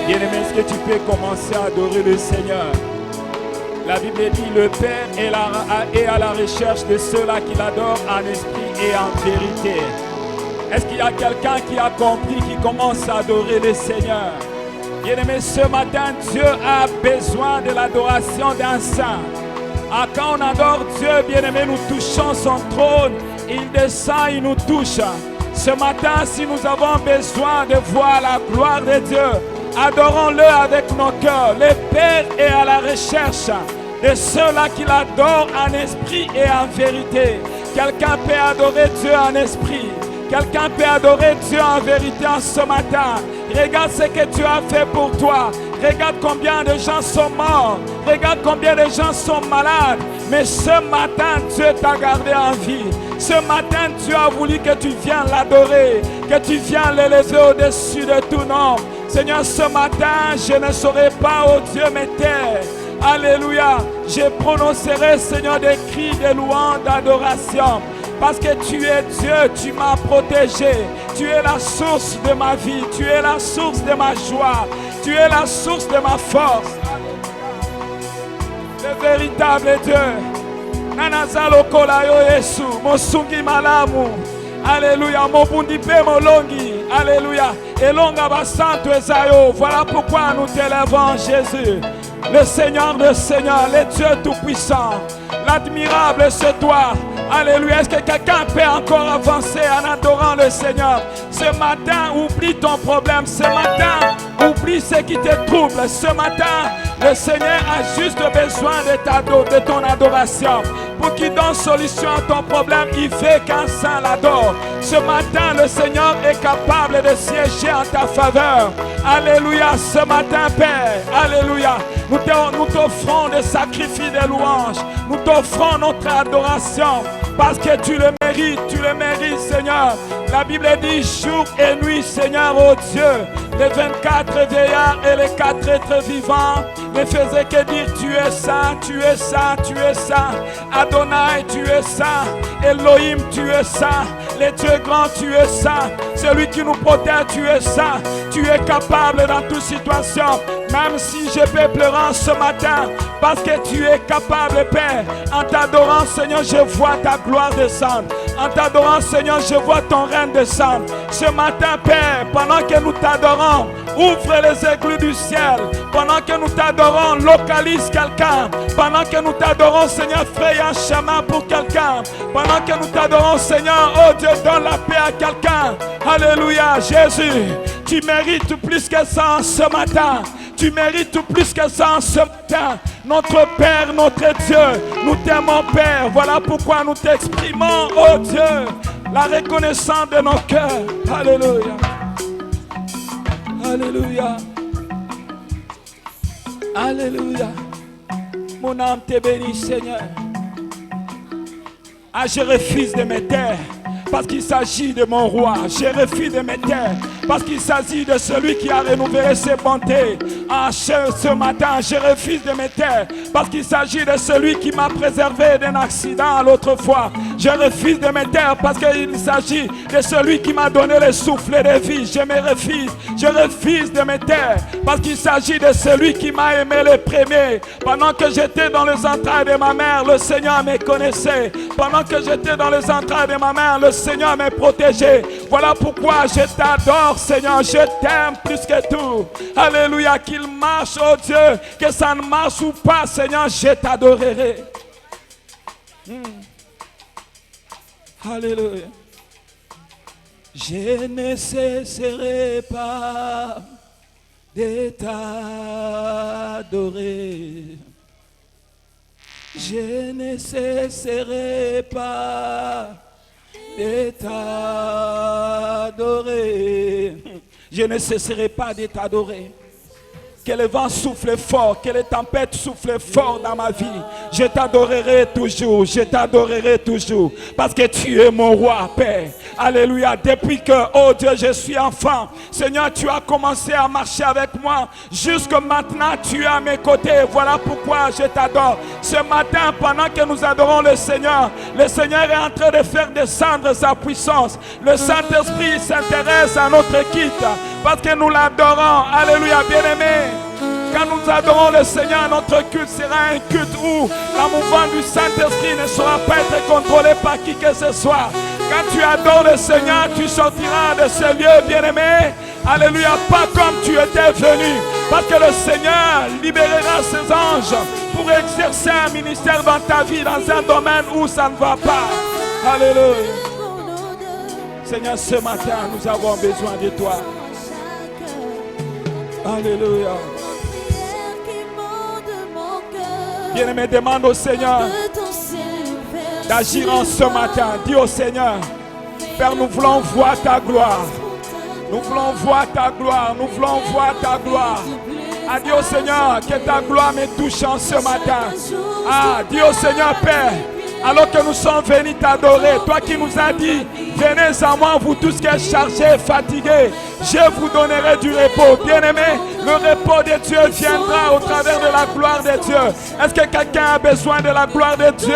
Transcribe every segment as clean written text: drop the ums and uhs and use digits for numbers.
Bien-aimé, est-ce que tu peux commencer à adorer le Seigneur? La Bible dit le Père est à la recherche de ceux-là qui l'adorent en esprit et en vérité. Est-ce qu'il y a quelqu'un qui a compris, qui commence à adorer le Seigneur? Bien-aimé, ce matin, Dieu a besoin de l'adoration d'un saint. Quand on adore Dieu, bien-aimé, nous touchons son trône. Il descend, il nous touche. Ce matin, si nous avons besoin de voir la gloire de Dieu, adorons-le avec nos cœurs. Le Père est à la recherche de ceux-là qui l'adorent en esprit et en vérité. Quelqu'un peut adorer Dieu en esprit. Quelqu'un peut adorer Dieu en vérité en ce matin. Regarde ce que tu as fait pour toi. Regarde combien de gens sont morts. Regarde combien de gens sont malades. Mais ce matin, Dieu t'a gardé en vie. Ce matin, Dieu a voulu que tu viennes l'adorer. Que tu viennes l'élever au-dessus de tout nom. Seigneur, ce matin, je ne saurais pas, oh Dieu, me taire. Alléluia. Je prononcerai, Seigneur, des cris de louange, d'adoration. Parce que tu es Dieu, tu m'as protégé. Tu es la source de ma vie. Tu es la source de ma joie. Tu es la source de ma force. Le véritable Dieu. Nanazalo kolayo Yesu. Mosungi malamu. Alléluia. Mobundi pe molongi. Alléluia. Elonga basanto ezayo. Voilà pourquoi nous t'élèvons, Jésus. Le Seigneur des Seigneurs, le Dieu tout-puissant. L'admirable, c'est toi. Alléluia. Est-ce que quelqu'un peut encore avancer en adorant le Seigneur? Ce matin, oublie ton problème. Ce matin, oublie ce qui te trouble. Ce matin, le Seigneur a juste besoin de ton adoration. Pour qu'il donne solution à ton problème, il fait qu'un saint l'adore. Ce matin, le Seigneur est capable de siéger en ta faveur. Alléluia. Ce matin, Père, alléluia. Nous t'offrons des sacrifices de louanges. Nous t'offrons notre adoration. Parce que tu le mérites, Seigneur. La Bible dit jour et nuit, Seigneur, oh Dieu. Les 24 veillards et les 4 êtres vivants ne faisaient que dire tu es saint, tu es saint, tu es saint. Adonai, tu es saint. Elohim, tu es saint. Le Dieu grand, tu es saint. Celui qui nous protège, tu es saint. Tu es capable dans toute situation. Même si je peux pleurer ce matin, parce que tu es capable, Père. En t'adorant, Seigneur, je vois ta gloire descendre. En t'adorant, Seigneur, je vois ton règne descendre. Ce matin, Père, pendant que nous t'adorons, ouvre les écluses du ciel. Pendant que nous t'adorons, localise quelqu'un. Pendant que nous t'adorons, Seigneur, fraye un chemin pour quelqu'un. Pendant que nous t'adorons, Seigneur, oh Dieu, donne la paix à quelqu'un. Alléluia, Jésus, tu mérites plus que ça ce matin. Tu mérites plus que ça ce matin. Notre Père, notre Dieu, nous t'aimons, Père. Voilà pourquoi nous t'exprimons, oh Dieu, la reconnaissance de nos cœurs. Alléluia. Alléluia. Alléluia. Mon âme te bénit, Seigneur. Ah, je refuse de me taire parce qu'il s'agit de mon roi. Je refuse de me taire parce qu'il s'agit de celui qui a renouvelé ses bontés. Ah, ce matin, je refuse de me taire parce qu'il s'agit de celui qui m'a préservé d'un accident l'autre fois. Je refuse de me taire parce qu'il s'agit de celui qui m'a donné le souffle de vie. Je refuse de me taire parce qu'il s'agit de celui qui m'a aimé le premier. Pendant que j'étais dans les entrailles de ma mère, le Seigneur me connaissait. Pendant que j'étais dans les entrailles de ma mère, le Seigneur me protégeait. Voilà pourquoi je t'adore, Seigneur. Je t'aime plus que tout. Alléluia. Qu'il marche, oh Dieu, que ça ne marche ou pas, Seigneur, je t'adorerai. Alléluia. Je ne cesserai pas de t'adorer. Je ne cesserai pas de t'adorer. Je ne cesserai pas de t'adorer. Que le vent souffle fort, que les tempêtes soufflent fort dans ma vie. Je t'adorerai toujours, je t'adorerai toujours. Parce que tu es mon roi, Père. Alléluia. Depuis que, oh Dieu, je suis enfant, Seigneur, tu as commencé à marcher avec moi. Jusque maintenant, tu es à mes côtés. Voilà pourquoi je t'adore. Ce matin, pendant que nous adorons le Seigneur est en train de faire descendre sa puissance. Le Saint-Esprit s'intéresse à notre quitte. Parce que nous l'adorons. Alléluia, bien-aimé. Quand nous adorons le Seigneur, notre culte sera un culte où la mouvement du Saint-Esprit ne sera pas être contrôlé par qui que ce soit. Quand tu adores le Seigneur, tu sortiras de ce lieu, bien-aimé. Alléluia, pas comme tu étais venu. Parce que le Seigneur libérera ses anges pour exercer un ministère dans ta vie, dans un domaine où ça ne va pas. Alléluia. Seigneur, ce matin, nous avons besoin de toi. Alléluia. Bien-aimé, demande au Seigneur d'agir en ce matin. Dis au Seigneur, Père, nous voulons voir ta gloire. Nous voulons voir ta gloire. Nous voulons voir ta gloire. Ah, dis au Seigneur que ta gloire me touche en ce matin. Ah, dis au Seigneur, Père, alors que nous sommes venus t'adorer, toi qui nous as dit, venez à moi, vous tous qui êtes chargés, fatigués, je vous donnerai du repos. Bien-aimé, le repos de Dieu viendra au travers de la gloire de Dieu. Est-ce que quelqu'un a besoin de la gloire de Dieu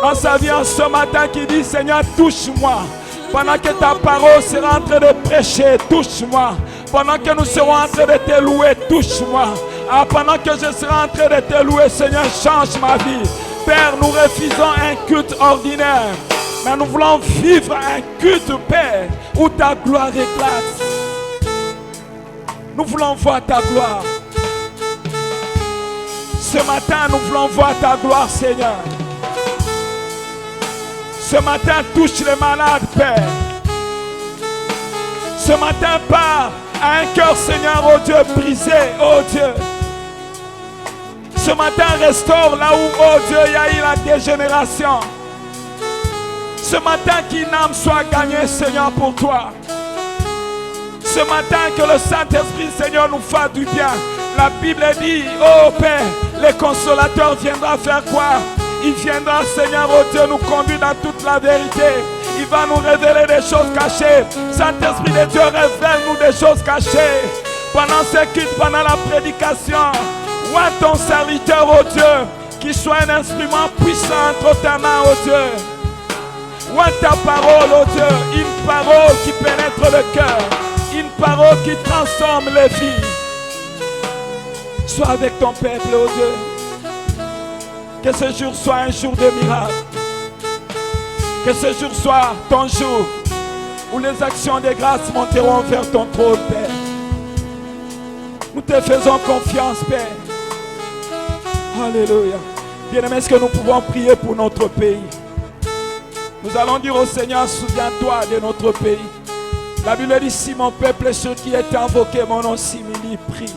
dans sa vie en ce matin qui dit, Seigneur, touche-moi. Pendant que ta parole sera en train de prêcher, touche-moi. Pendant que nous serons en train de te louer, touche-moi. Ah, pendant que je serai en train de te louer, Seigneur, change ma vie. Père, nous refusons un culte ordinaire, mais nous voulons vivre un culte, Père, où ta gloire éclate. Nous voulons voir ta gloire. Ce matin, nous voulons voir ta gloire, Seigneur. Ce matin, touche les malades, Père. Ce matin, part à un cœur, Seigneur, oh Dieu, brisé, oh Dieu. Ce matin, restaure là où, oh Dieu, il y a eu la dégénération. Ce matin, qu'une âme soit gagnée, Seigneur, pour toi. Ce matin, que le Saint-Esprit, Seigneur, nous fasse du bien. La Bible dit, oh Père, le consolateur viendra faire quoi? Il viendra, Seigneur, oh Dieu, nous conduire dans toute la vérité. Il va nous révéler des choses cachées. Saint-Esprit de Dieu, révèle-nous des choses cachées. Pendant ce culte, pendant la prédication, vois ton serviteur, oh Dieu, qui soit un instrument puissant entre ta main, oh Dieu. Vois ta parole, oh Dieu, une parole qui pénètre le cœur, une parole qui transforme les vies. Sois avec ton peuple, oh Dieu. Que ce jour soit un jour de miracle. Que ce jour soit ton jour où les actions de grâce monteront vers ton trône, Père. Nous te faisons confiance, Père. Alléluia. Bien-aimés, est-ce que nous pouvons prier pour notre pays? Nous allons dire au Seigneur, souviens-toi de notre pays. La Bible dit, si mon peuple, ceux qui étaient invoqués, mon nom s'humilie, prie.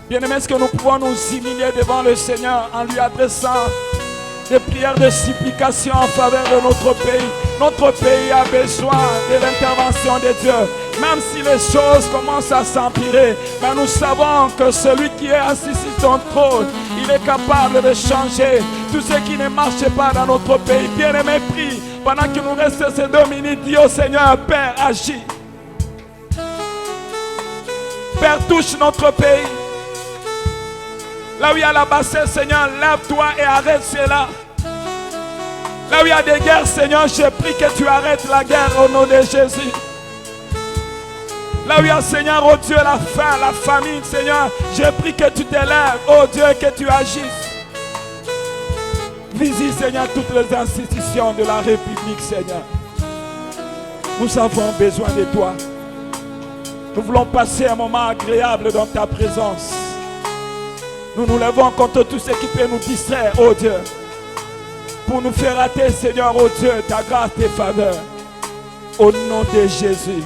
Bien-aimés, est-ce que nous pouvons nous humilier devant le Seigneur en lui adressant des prières de supplication en faveur de notre pays? Notre pays a besoin de l'intervention de Dieu. Même si les choses commencent à s'empirer, mais nous savons que celui qui est assis sur son trône, il est capable de changer tout ce qui ne marche pas dans notre pays. Bien-aimés, prie. Pendant qu'il nous reste ces 2 minutes, dis au Seigneur, Père, agis. Père, touche notre pays. Là où il y a la bassesse, Seigneur, lève-toi et arrête cela. Là où il y a des guerres, Seigneur, je prie que tu arrêtes la guerre au nom de Jésus. Là où il y a, Seigneur, oh Dieu, la faim, la famine, Seigneur, je prie que tu t'élèves, oh Dieu, que tu agisses. Visite, Seigneur, toutes les institutions de la République, Seigneur. Nous avons besoin de toi. Nous voulons passer un moment agréable dans ta présence. Nous nous levons contre tout ce qui peut nous distraire, oh Dieu. Pour nous faire rater, Seigneur, oh Dieu, ta grâce, tes faveurs. Au nom de Jésus.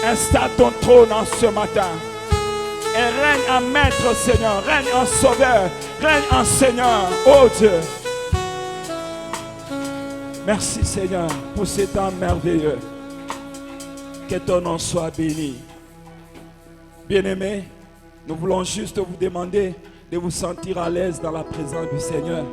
Installe ton trône en ce matin. Et règne en maître, Seigneur. Règne en sauveur. Règne en Seigneur, oh Dieu. Merci, Seigneur, pour ce temps merveilleux. Que ton nom soit béni. Bien-aimés, nous voulons juste vous demander de vous sentir à l'aise dans la présence du Seigneur.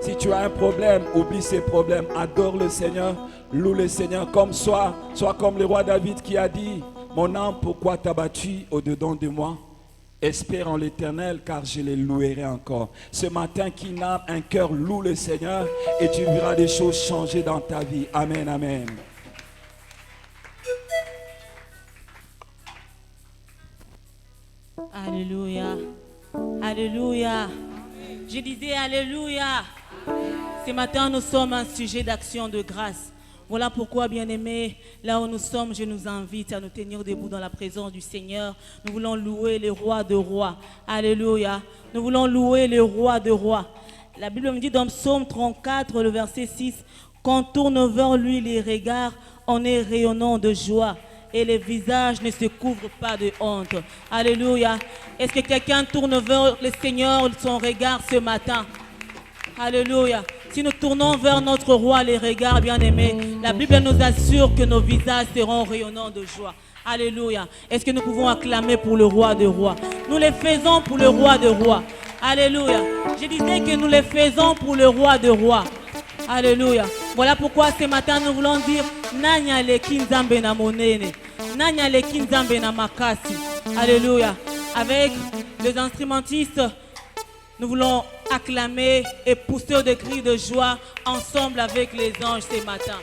Si tu as un problème, oublie ces problèmes. Adore le Seigneur, loue le Seigneur comme sois comme le roi David qui a dit: mon âme, pourquoi t'as battu au-dedans de moi? Espère en l'Éternel, car je les louerai encore. Ce matin, qui n'a un cœur, loue le Seigneur et tu verras des choses changer dans ta vie. Amen, amen. Alléluia. Alléluia. Je disais Alléluia. Ce matin, nous sommes un sujet d'action de grâce. Voilà pourquoi, bien-aimés, là où nous sommes, je nous invite à nous tenir debout dans la présence du Seigneur. Nous voulons louer le roi de rois. Alléluia. Nous voulons louer le roi de rois. La Bible me dit dans Psaume 34, le verset 6, « Qu'on tourne vers lui les regards, on est rayonnant de joie. Et les visages ne se couvrent pas de honte. » Alléluia. Est-ce que quelqu'un tourne vers le Seigneur son regard ce matin? Alléluia. Si nous tournons vers notre roi les regards, bien-aimés, la Bible nous assure que nos visages seront rayonnants de joie. Alléluia. Est-ce que nous pouvons acclamer pour le roi de rois? Nous les faisons pour le roi de rois. Alléluia. Je disais que nous les faisons pour le roi de rois. Alléluia. Voilà pourquoi ce matin nous voulons dire Nanya le kinzambe na monene. Nanya le kinzambe na makasi. Alléluia. Avec les instrumentistes, nous voulons acclamer et pousser des cris de joie ensemble avec les anges ce matin.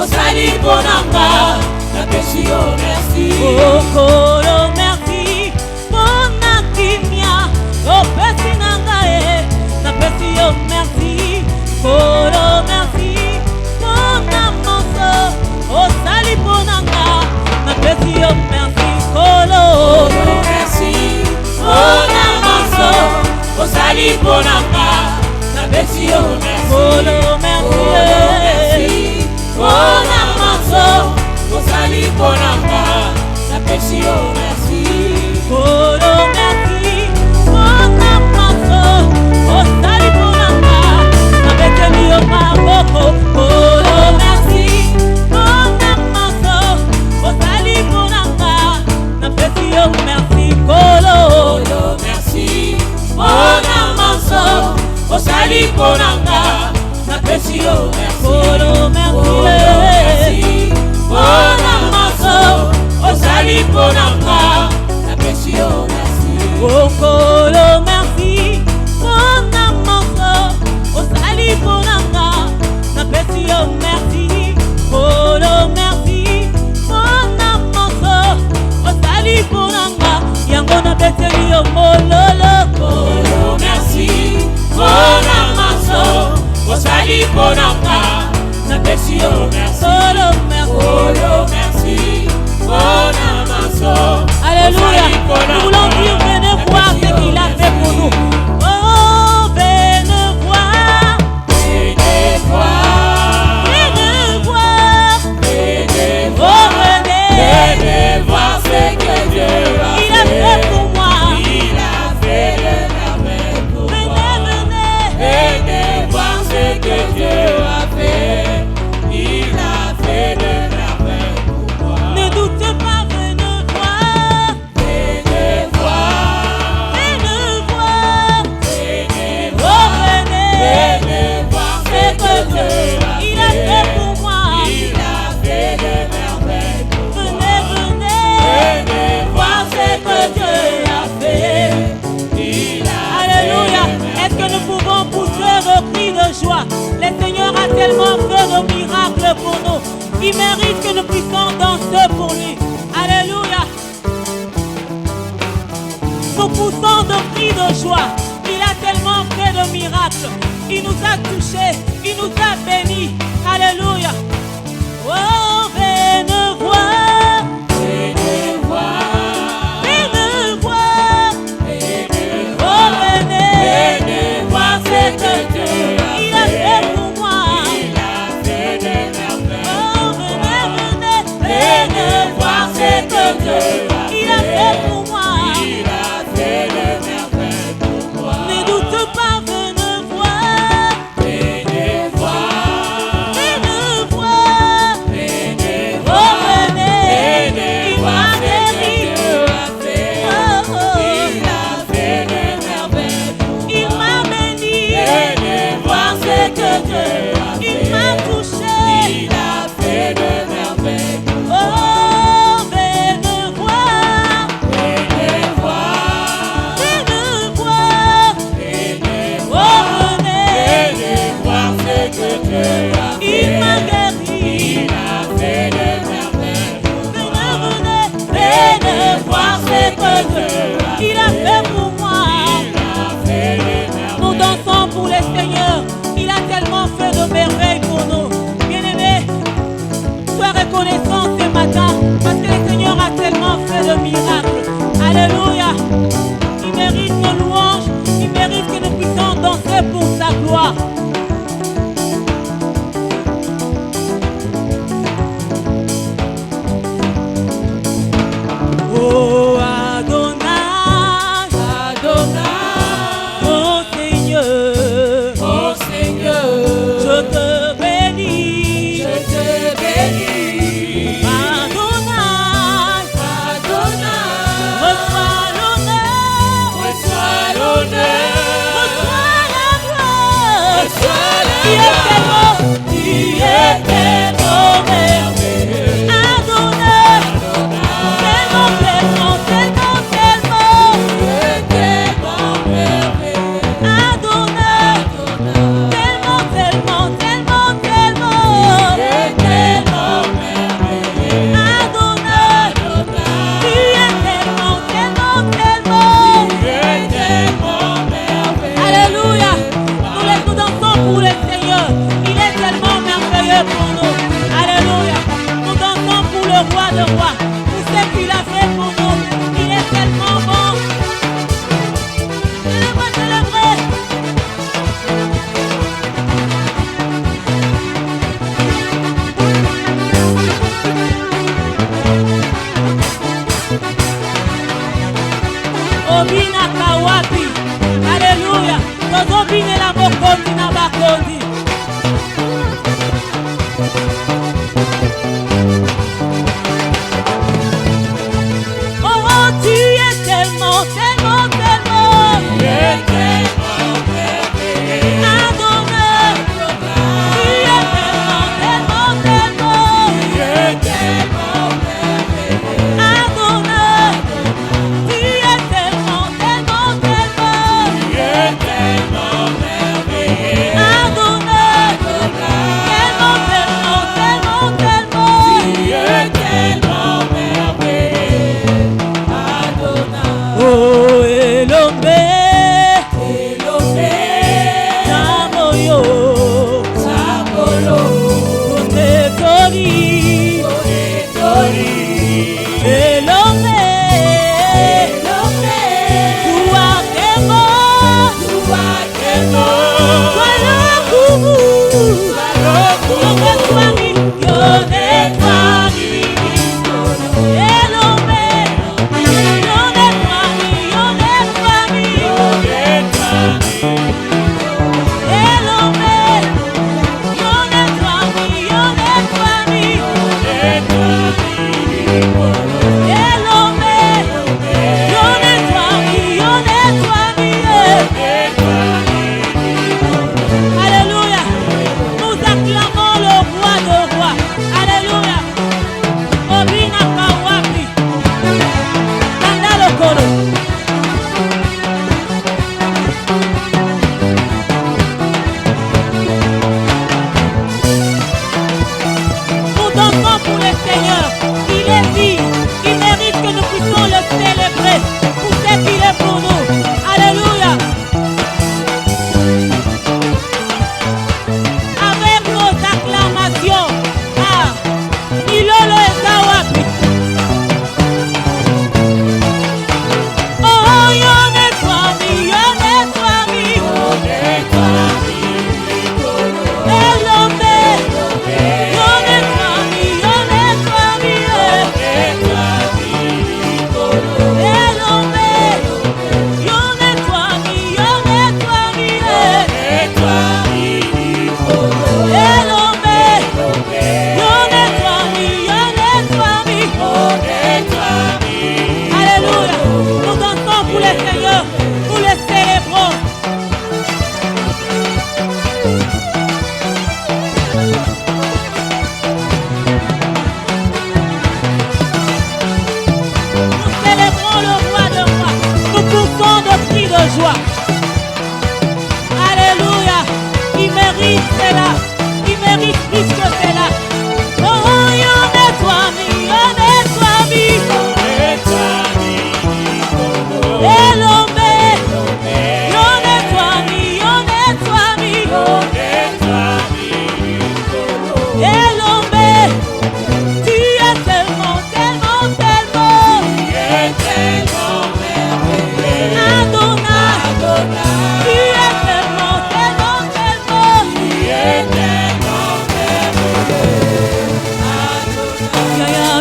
osali ponanga, napesi yo merci. Okolo merci, pona kimia, opesi nanga napesi yo merci. Okolo merci, pona moso, osali ponanga, napesi yo merci. Okolo merci, pona moso, osali ponanga, napesi yo merci. Okolo merci, pona moso, osali ponanga, napesi yo merci. Okolo merci, pona moso, osali ponanga, napesi yo maboko. Okolo merci, pona moso, osali ponanga, napesi yo merci. Okolo merci, pona moso, osali ponanga, napesi yo merci. Okolo merci, pona moso, osali ponanga, napesi yo merci. Okolo merci, pona moso, osali ponanga, napesi yo merci. Okolo merci, pona moso, osali ponanga, yango napesi yo mololo. Okolo merci, pona moso, osali ponanga, napesi yo merci. Okolo merci, pona moso. Alléluia. Nous voulons dire venez voir ce qu'il a fait pour nous. Oh, venez voir. Venez voir. Venez voir. Venez voir. Venez voir ce que Dieu a fait. Il a fait pour moi. Il a fait de merveilles pour moi. Venez voir ce que Dieu a fait. Il a fait de merveilles pour moi. Ne doutez pas, venez voir. Venez voir. Venez voir. Venez voir. Venez voir ce que Dieu a fait. Il a fait pour moi. Il a fait de merveilles pour moi. Venez voir ce que Dieu a fait. Alléluia. Est-ce que nous pouvons pousser nos cris de joie? Le Seigneur a tellement fait de miracles pour nous. Il mérite que nous puissions danser pour lui. Alléluia. Nous poussons nos cris de joie. Il a tellement fait de miracles. Il nous a touchés. Il nous a bénis. Alléluia. Oh, venez voir. Venez voir. Venez voir. Oh, venez voir ce que Dieu a fait pour moi. Il a fait de merveilles. Oh, venez voir ce que Dieu a fait pour moi. Il a fait de merveilles pour moi. Ne doute pas, venez voir. Venez voir. Venez voir. Venez voir. Oh, venez voir ce que Dieu a fait. Il a fait de merveilles pour moi. Il m'a béni. Venez voir ce que Dieu a fait. Il m'a touché. Il a fait de merveilles pour moi. Oh, venez voir. Venez voir. Venez voir. Venez voir. Oh, venez voir ce que Dieu a fait. Il m'a guéri. Il a fait de merveilles pour moi. Venez voir ce que Dieu a fait pour moi. Il a fait de merveilles. Nous dansons pour le Seigneur. Il a tellement fait de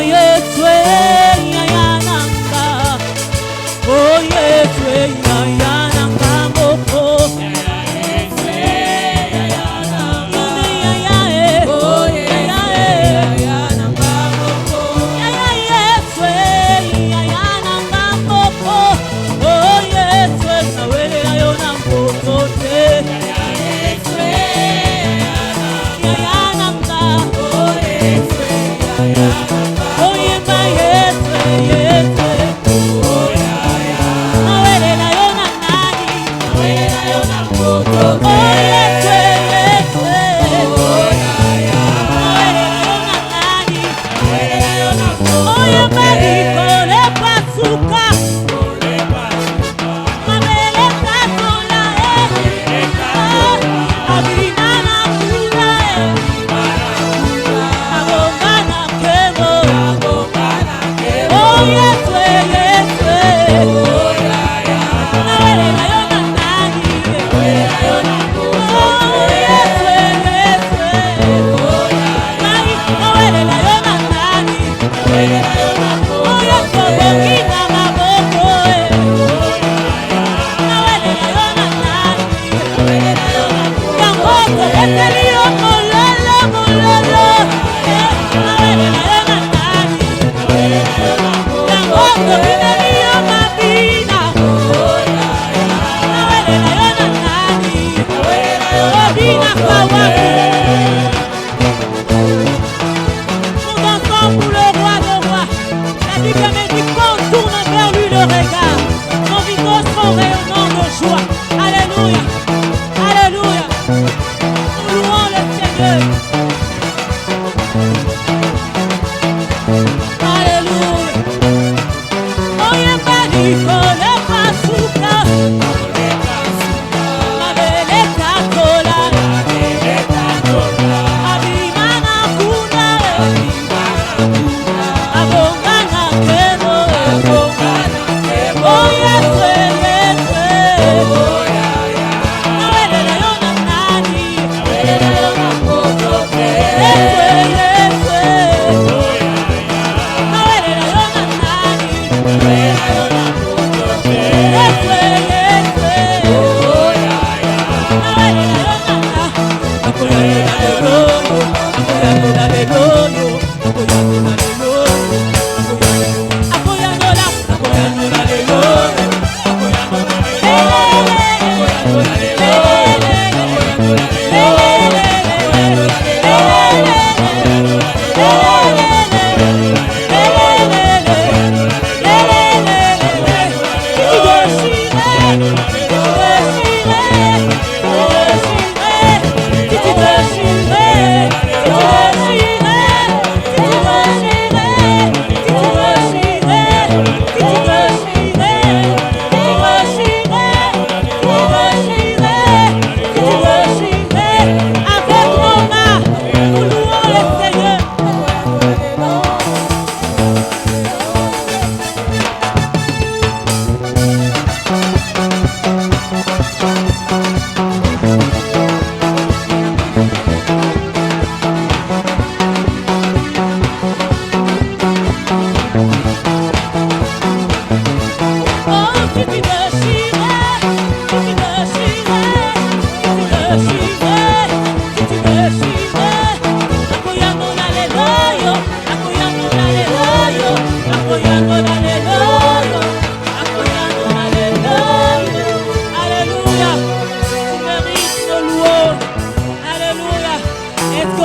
Yes,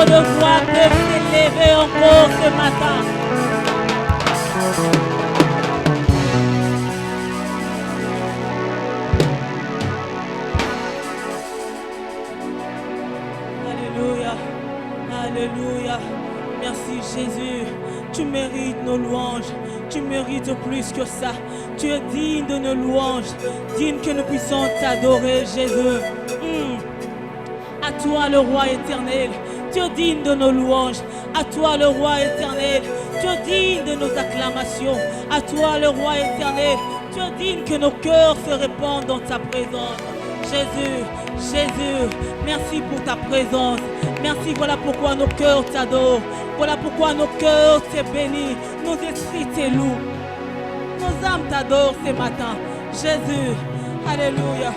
de voix peuvent s'élever encore ce matin. Alléluia. Alléluia. Merci Jésus. Tu mérites nos louanges. Tu mérites plus que ça. Tu es digne de nos louanges. Digne que nous puissions t'adorer, Jésus. À toi le roi éternel. Tu es digne de nos louanges. À toi le roi éternel. Tu es digne de nos acclamations. À toi le roi éternel. Tu es digne que nos cœurs se répandent dans ta présence. Jésus, Jésus, merci pour ta présence. Merci, voilà pourquoi nos cœurs t'adorent. Voilà pourquoi nos cœurs te bénissent. Nos esprits te louent. Nos âmes t'adorent ce matin. Jésus, alléluia.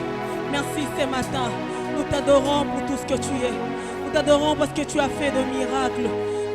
Merci ce matin. Nous t'adorons pour tout ce que tu es. Nous t'adorons parce que tu as fait de miracles.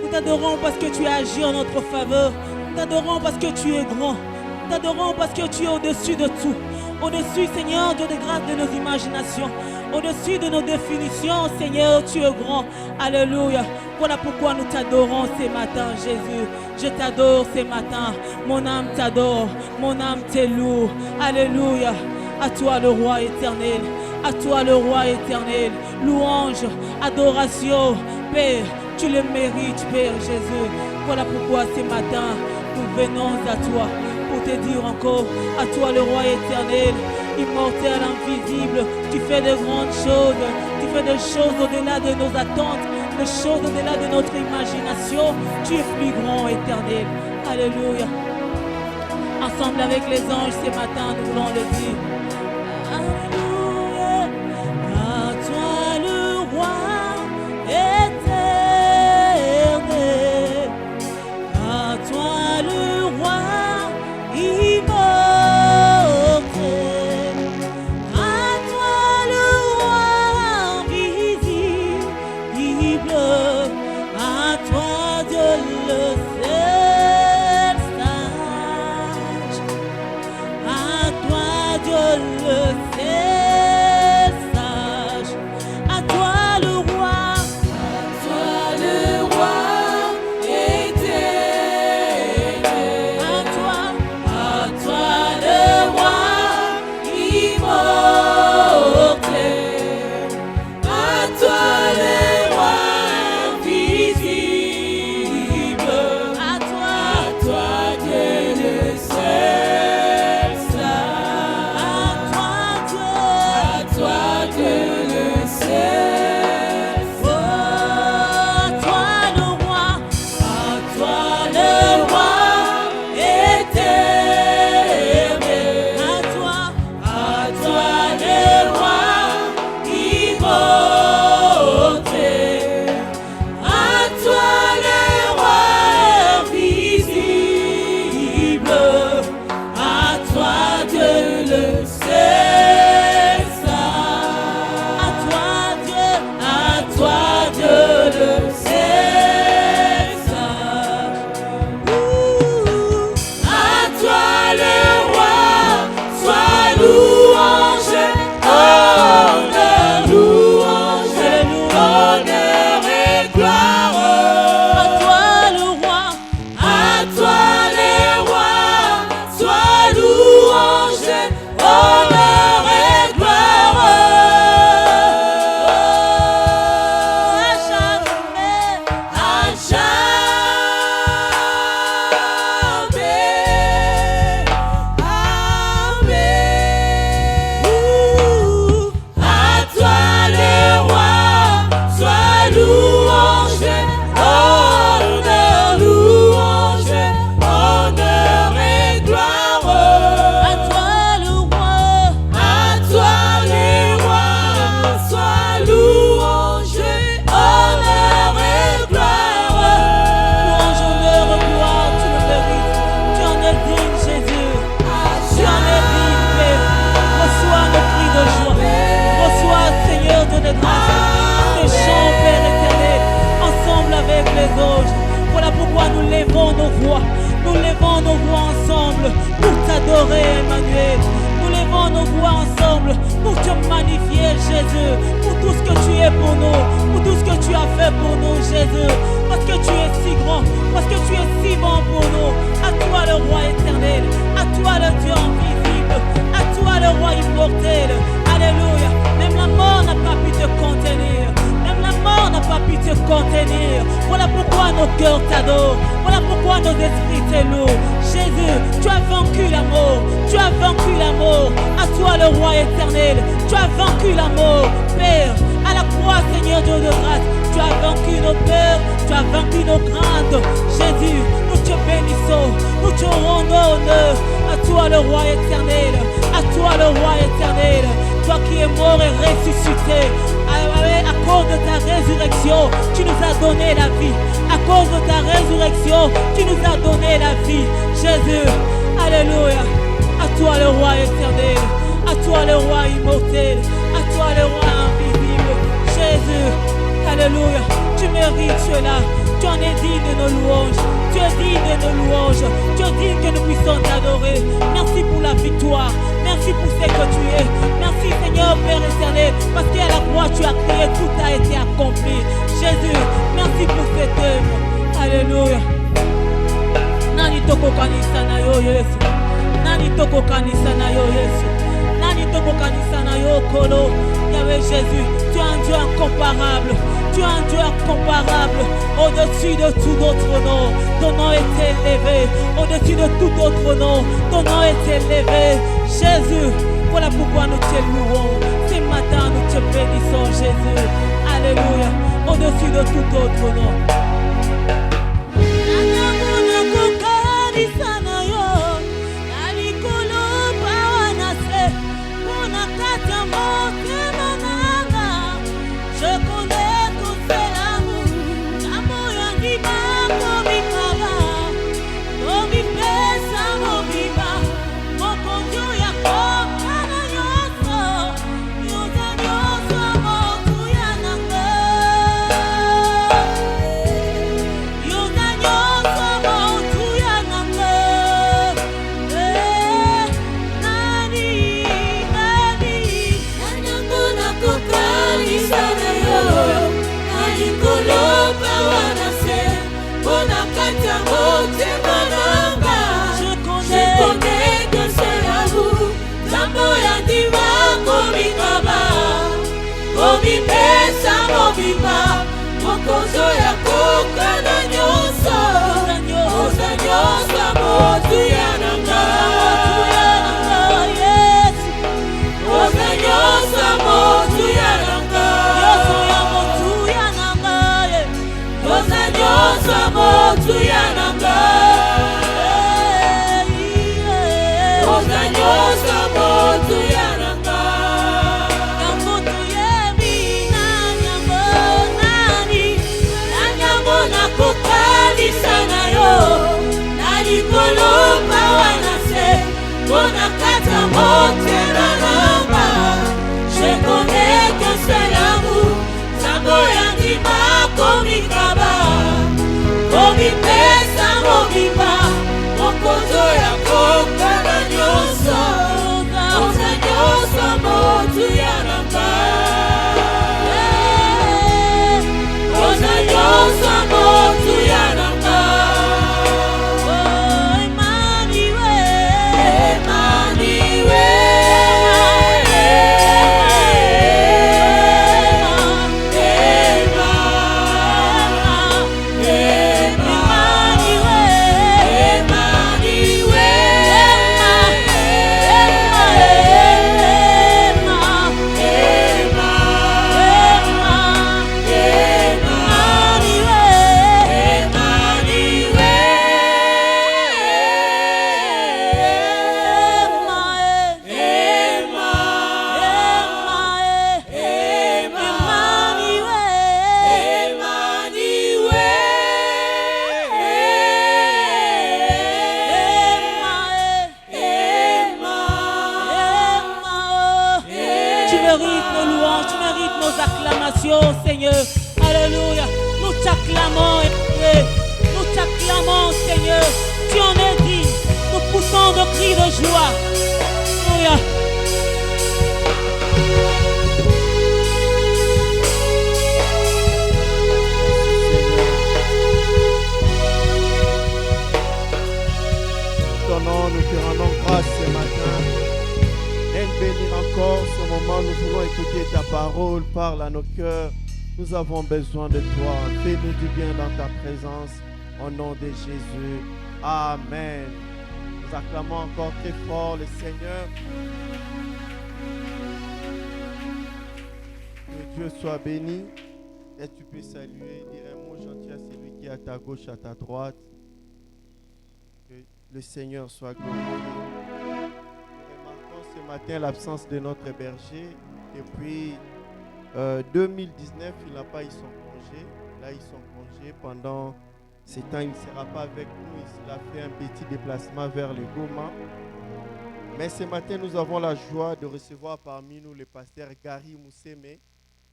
Nous t'adorons parce que tu as agi en notre faveur. Nous t'adorons parce que tu es grand. Nous t'adorons parce que tu es au-dessus de tout. Au-dessus, Seigneur, Dieu de grâce, de nos imaginations. Au-dessus de nos définitions, Seigneur, tu es grand. Alléluia. Voilà pourquoi nous t'adorons ce matin, Jésus. Je t'adore ce matin. Mon âme t'adore. Mon âme te loue. Alléluia. À toi le roi éternel. À toi le roi éternel. Louange, adoration. Père, tu le mérites, Père Jésus. Voilà pourquoi ce matin, nous venons à toi. Pour te dire encore, à toi le roi éternel, immortel, invisible, tu fais de grandes choses, tu fais des choses au-delà de nos attentes, des choses au-delà de notre imagination, tu es plus grand, éternel. Alléluia. Ensemble avec les anges ce matin, nous voulons le dire. Alléluia. À toi le roi éternel, à toi le roi immortel, à toi le roi invisible, à toi Dieu le seul sage, à toi Dieu le seul sage, à toi le roi, Nous levons nos voix ensemble pour t'adorer, Emmanuel. Nous levons nos voix ensemble pour te magnifier, l'éternel Jésus, pour tout ce que tu es pour nous, pour tout ce que tu as fait pour nous, Jésus. Parce que tu es si grand, parce que tu es si bon pour nous. À toi le roi éternel, à toi le Dieu invisible, à toi le roi immortel. Alléluia. Même la mort n'a pas pu te contenir. Même la mort n'a pas pu te contenir. Voilà pourquoi nos cœurs t'adorent. Voilà pourquoi nos esprits te louent. Jésus, tu as vaincu la mort. Tu as vaincu la mort. À toi le roi éternel. Tu as vaincu la mort. Père, à la croix, Seigneur Dieu de grâce, tu as vaincu nos peurs. Tu as vaincu nos craintes. Jésus, nous te bénissons. Nous te rendons honneur. À toi le roi éternel. À toi le roi éternel. Toi qui es mort et ressuscité. À cause de ta résurrection, tu nous as donné la vie. À cause de ta résurrection, tu nous as donné la vie. Jésus, alléluia. À toi le roi éternel. À toi le roi immortel. À toi le roi invisible. Jésus, alléluia. Tu mérites cela. Tu en es digne de nos louanges. Tu es digne de nos louanges. Tu es digne que nous puissions t'adorer. Merci pour la victoire. Merci pour ce que tu es. Merci Seigneur Père éternel. Parce qu'à la croix tu as crié, tout a été accompli. Jésus, merci pour cette œuvre. Alléluia. Nani toko kanisa na yo Yesu. Nani toko kanisa na yo Yesu. Nani toko kanisa na yo kolo. Yahweh Jésus, tu es un Dieu incomparable. Tu es un Dieu incomparable. Au-dessus de tout autre nom, ton nom est élevé. Au-dessus de tout autre nom, ton nom est élevé. Jésus, voilà pourquoi nous te louons. Ce matin, nous te bénissons, Jésus. Alléluia. Au-dessus de tout autre nom. Mokozo ya kokana nyonso Oza nyonso motu ya nanga Oza nyonso motu ya nanga Oza nyonso motu ya nanga Oza nyonso motu ya nanga Sana yo, nani kolopa wanase, bona kata mote na namba. Je connais que c'est l'amour, sambo yandima komikaba, komipesa mokiba, mokozo ya koka na nyoso, oza nyoso motu ya namba. Oza nyoso motu ya namba. Seigneur, alléluia, nous t'acclamons, nous t'acclamons, Seigneur, tu en es digne, nous poussons nos cris de joie, alléluia. parole parle à nos cœurs. Nous avons besoin de toi. Fais-nous du bien dans ta présence. Au nom de Jésus. Amen. Nous acclamons encore très fort le Seigneur. Que Dieu soit béni. Et tu peux saluer, dire un mot gentil à celui qui est à ta gauche, à ta droite. Que le Seigneur soit glorifié. Nous remarquons ce matin l'absence de notre berger. Depuis 2019, il n'a pas eu son congé. Là, il son congé. Pendant ce temps, il ne sera pas avec nous. Il a fait un petit déplacement vers le Goma. Mais ce matin, nous avons la joie de recevoir parmi nous le pasteur Gary Mousseme.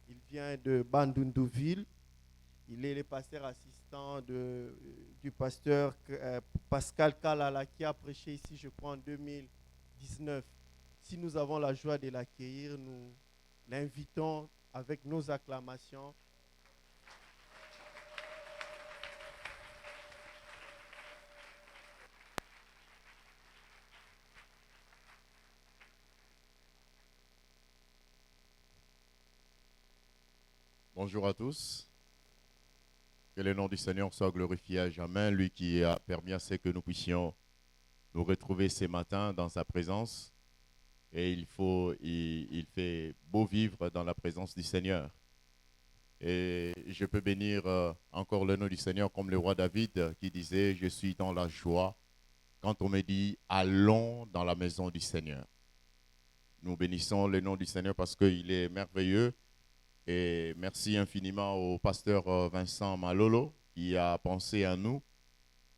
Il vient de Bandundouville. Il est le pasteur assistant du pasteur Pascal Kalala qui a prêché ici, je crois, en 2019. Si nous avons la joie de l'accueillir, nous l'invitons avec nos acclamations. Bonjour à tous. Que le nom du Seigneur soit glorifié à jamais, lui qui a permis à ce que nous puissions nous retrouver ce matin dans sa présence. Et il fait beau vivre dans la présence du Seigneur. Et je peux bénir encore le nom du Seigneur comme le roi David qui disait « Je suis dans la joie » quand on me dit « Allons dans la maison du Seigneur ». Nous bénissons le nom du Seigneur parce qu'il est merveilleux. Et merci infiniment au pasteur Vincent Malolo qui a pensé à nous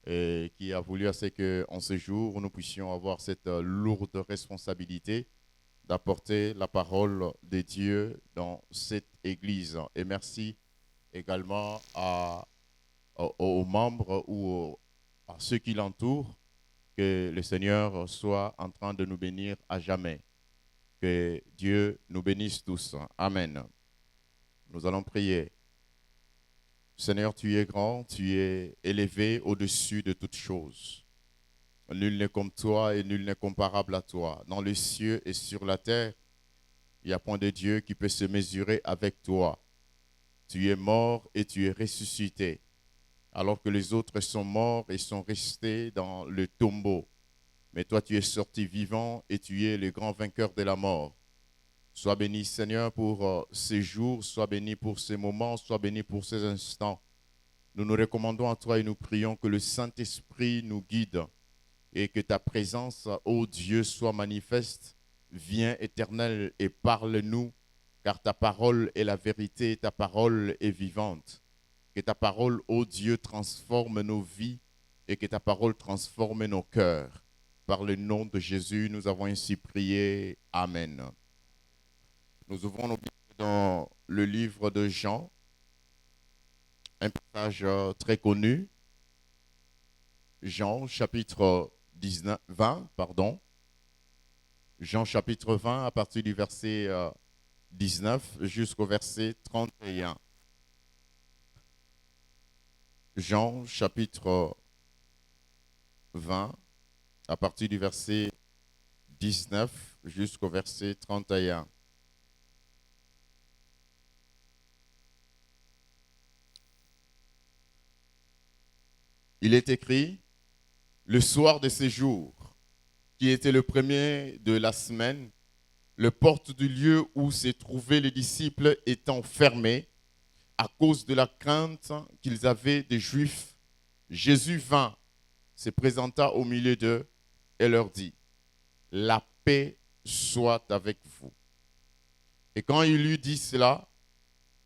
et qui a voulu à ce qu'en ce jour, nous puissions avoir cette lourde responsabilité d'apporter la parole de Dieu dans cette église. Et merci également aux membres ou à ceux qui l'entourent, que le Seigneur soit en train de nous bénir à jamais. Que Dieu nous bénisse tous. Amen. Nous allons prier. Seigneur, tu es grand, tu es élevé au-dessus de toutes choses. Nul n'est comme toi et nul n'est comparable à toi. Dans les cieux et sur la terre, il n'y a point de Dieu qui peut se mesurer avec toi. Tu es mort et tu es ressuscité, alors que les autres sont morts et sont restés dans le tombeau. Mais toi, tu es sorti vivant et tu es le grand vainqueur de la mort. Sois béni, Seigneur, pour ces jours, sois béni pour ces moments, sois béni pour ces instants. Nous nous recommandons à toi et nous prions que le Saint-Esprit nous guide et que ta présence, ô Dieu, soit manifeste. Viens, Éternel, et parle-nous, car ta parole est la vérité, ta parole est vivante. Que ta parole, ô Dieu, transforme nos vies et que ta parole transforme nos cœurs. Par le nom de Jésus, nous avons ainsi prié. Amen. Nous ouvrons nos Bibles dans le livre de Jean, un passage très connu. Jean chapitre 20. Jean chapitre 20 à partir du verset 19 jusqu'au verset 31. Jean chapitre 20 à partir du verset 19 jusqu'au verset 31. Il est écrit, le soir de ces jours, qui était le premier de la semaine, les portes du lieu où se trouvaient les disciples étant fermées à cause de la crainte qu'ils avaient des Juifs, Jésus vint, se présenta au milieu d'eux et leur dit, « La paix soit avec vous. » Et quand il eut dit cela,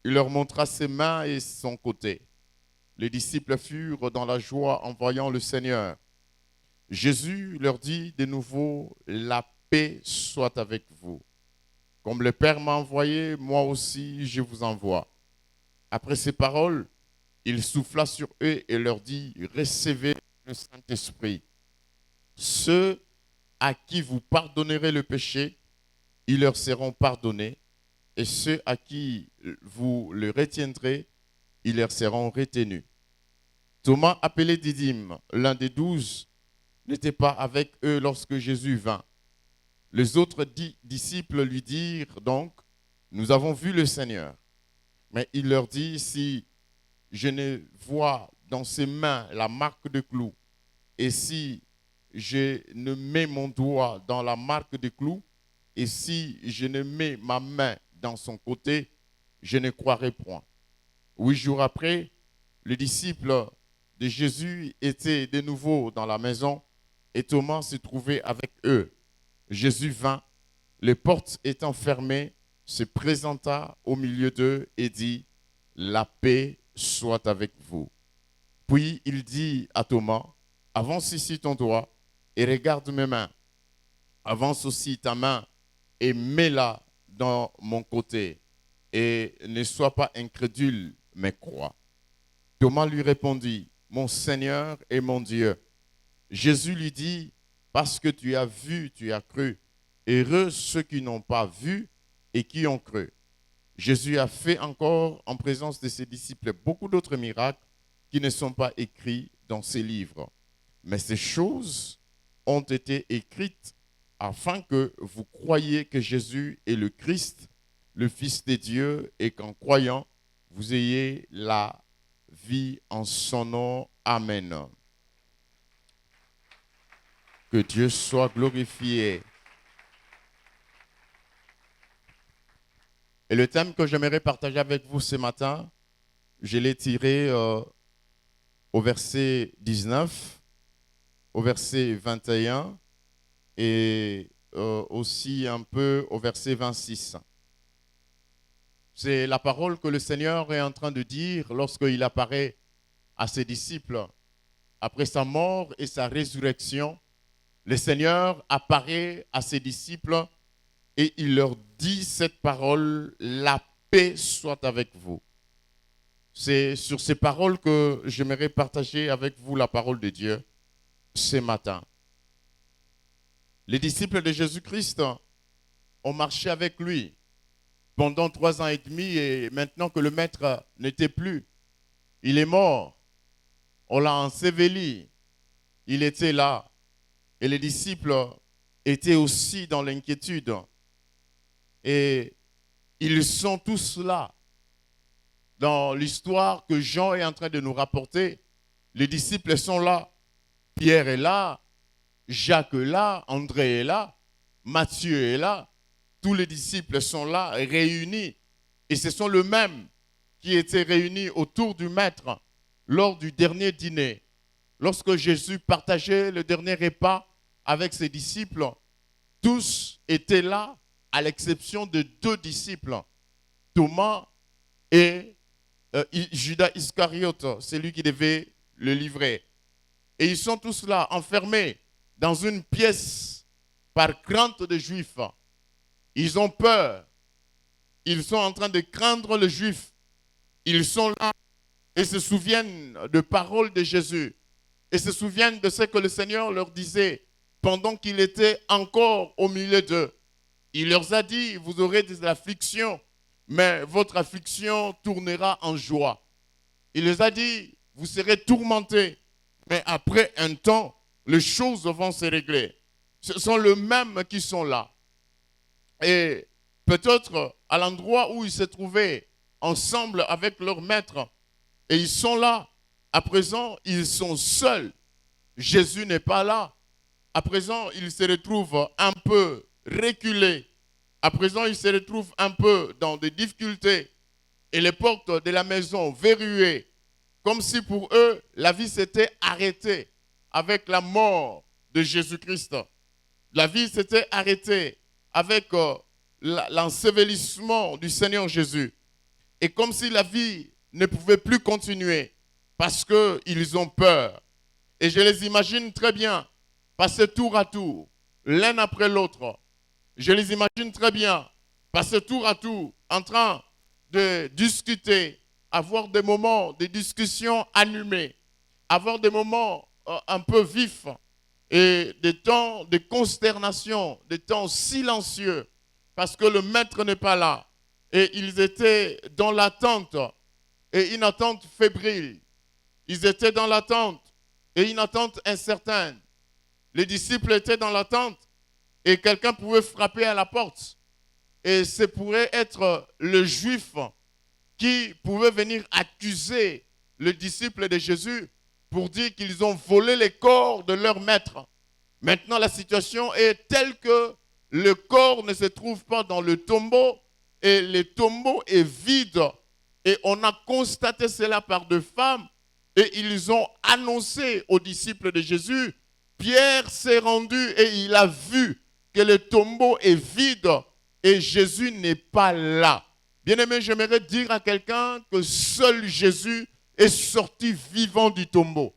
il leur montra ses mains et son côté. Les disciples furent dans la joie en voyant le Seigneur. Jésus leur dit de nouveau, « La paix soit avec vous. Comme le Père m'a envoyé, moi aussi je vous envoie. » Après ces paroles, il souffla sur eux et leur dit, « Recevez le Saint-Esprit. Ceux à qui vous pardonnerez le péché, ils leur seront pardonnés, et ceux à qui vous le retiendrez, ils leur seront retenus. » Thomas, appelé Didyme, l'un des 12, n'était pas avec eux lorsque Jésus vint. Les autres disciples lui dirent donc, nous avons vu le Seigneur. Mais il leur dit, si je ne vois dans ses mains la marque de clou, et si je ne mets mon doigt dans la marque de clou, et si je ne mets ma main dans son côté, je ne croirai point. 8 jours après, les disciples de Jésus étaient de nouveau dans la maison et Thomas se trouvait avec eux. Jésus vint, les portes étant fermées, se présenta au milieu d'eux et dit, « La paix soit avec vous. » Puis il dit à Thomas, « Avance ici ton doigt et regarde mes mains. Avance aussi ta main et mets-la dans mon côté. Et ne sois pas incrédule, mais crois. » Thomas lui répondit, « Mon Seigneur et mon Dieu. » Jésus lui dit, « Parce que tu as vu, tu as cru. Heureux ceux qui n'ont pas vu et qui ont cru. » Jésus a fait encore en présence de ses disciples beaucoup d'autres miracles qui ne sont pas écrits dans ces livres. Mais ces choses ont été écrites afin que vous croyiez que Jésus est le Christ, le Fils de Dieu, et qu'en croyant, vous ayez la vie en son nom. Amen. Que Dieu soit glorifié. Et le thème que j'aimerais partager avec vous ce matin, je l'ai tiré au verset 19, au verset 21 et aussi un peu au verset 26. C'est la parole que le Seigneur est en train de dire lorsqu'il apparaît à ses disciples. Après sa mort et sa résurrection, le Seigneur apparaît à ses disciples et il leur dit cette parole, « La paix soit avec vous ». C'est sur ces paroles que j'aimerais partager avec vous la parole de Dieu ce matin. Les disciples de Jésus-Christ ont marché avec lui pendant 3 ans et demi et maintenant que le maître n'était plus, il est mort, on l'a enseveli, il était là et les disciples étaient aussi dans l'inquiétude. Et ils sont tous là. Dans l'histoire que Jean est en train de nous rapporter, les disciples sont là. Pierre est là, Jacques est là, André est là, Matthieu est là. Tous les disciples sont là, réunis. Et ce sont les mêmes qui étaient réunis autour du Maître lors du dernier dîner. Lorsque Jésus partageait le dernier repas avec ses disciples, tous étaient là, à l'exception de 2 disciples, Thomas et Judas Iscariote, celui qui devait le livrer. Et ils sont tous là, enfermés dans une pièce par crainte des Juifs. Ils ont peur. Ils sont en train de craindre les Juifs. Ils sont là et se souviennent de paroles de Jésus. Et se souviennent de ce que le Seigneur leur disait pendant qu'il était encore au milieu d'eux. Il leur a dit, vous aurez des afflictions, mais votre affliction tournera en joie. Il les a dit, vous serez tourmentés, mais après un temps, les choses vont se régler. Ce sont les mêmes qui sont là. Et peut-être à l'endroit où ils se trouvaient ensemble avec leur maître, et ils sont là. À présent, ils sont seuls. Jésus n'est pas là. À présent, ils se retrouvent un peu reculés. À présent, ils se retrouvent un peu dans des difficultés et les portes de la maison verrouillées, comme si pour eux, la vie s'était arrêtée avec la mort de Jésus-Christ. La vie s'était arrêtée avec l'ensevelissement du Seigneur Jésus. Et comme si la vie ne pouvait plus continuer parce qu'ils ont peur. Et je les imagine très bien passer tour à tour, l'un après l'autre. Je les imagine très bien passer tour à tour, en train de discuter, avoir des moments de discussion animés, avoir des moments un peu vifs et des temps de consternation, des temps silencieux, parce que le maître n'est pas là. Et ils étaient dans l'attente, et une attente fébrile. Ils étaient dans l'attente, et une attente incertaine. Les disciples étaient dans l'attente, et quelqu'un pouvait frapper à la porte. et ce pourrait être le juif qui pouvait venir accuser le disciple de Jésus pour dire qu'ils ont volé les corps de leur maître. Maintenant, la situation est telle que le corps ne se trouve pas dans le tombeau et le tombeau est vide. Et on a constaté cela par deux femmes et ils ont annoncé aux disciples de Jésus. Pierre s'est rendu et il a vu que le tombeau est vide et Jésus n'est pas là. Bien-aimé, j'aimerais dire à quelqu'un que seul Jésus est sorti vivant du tombeau.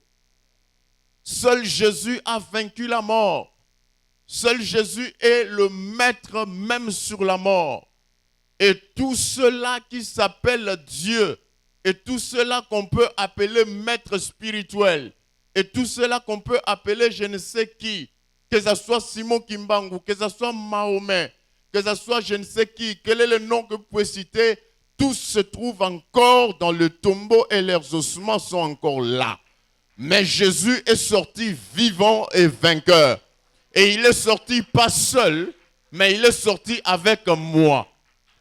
Seul Jésus a vaincu la mort. Seul Jésus est le maître même sur la mort. Et tout cela qui s'appelle Dieu, et tout cela qu'on peut appeler maître spirituel, et tout cela qu'on peut appeler je ne sais qui, que ce soit Simon Kimbangu, que ce soit Mahomet, que ce soit je ne sais qui, quel est le nom que vous pouvez citer, tous se trouvent encore dans le tombeau et leurs ossements sont encore là. Mais Jésus est sorti vivant et vainqueur. Et il est sorti pas seul, mais il est sorti avec moi.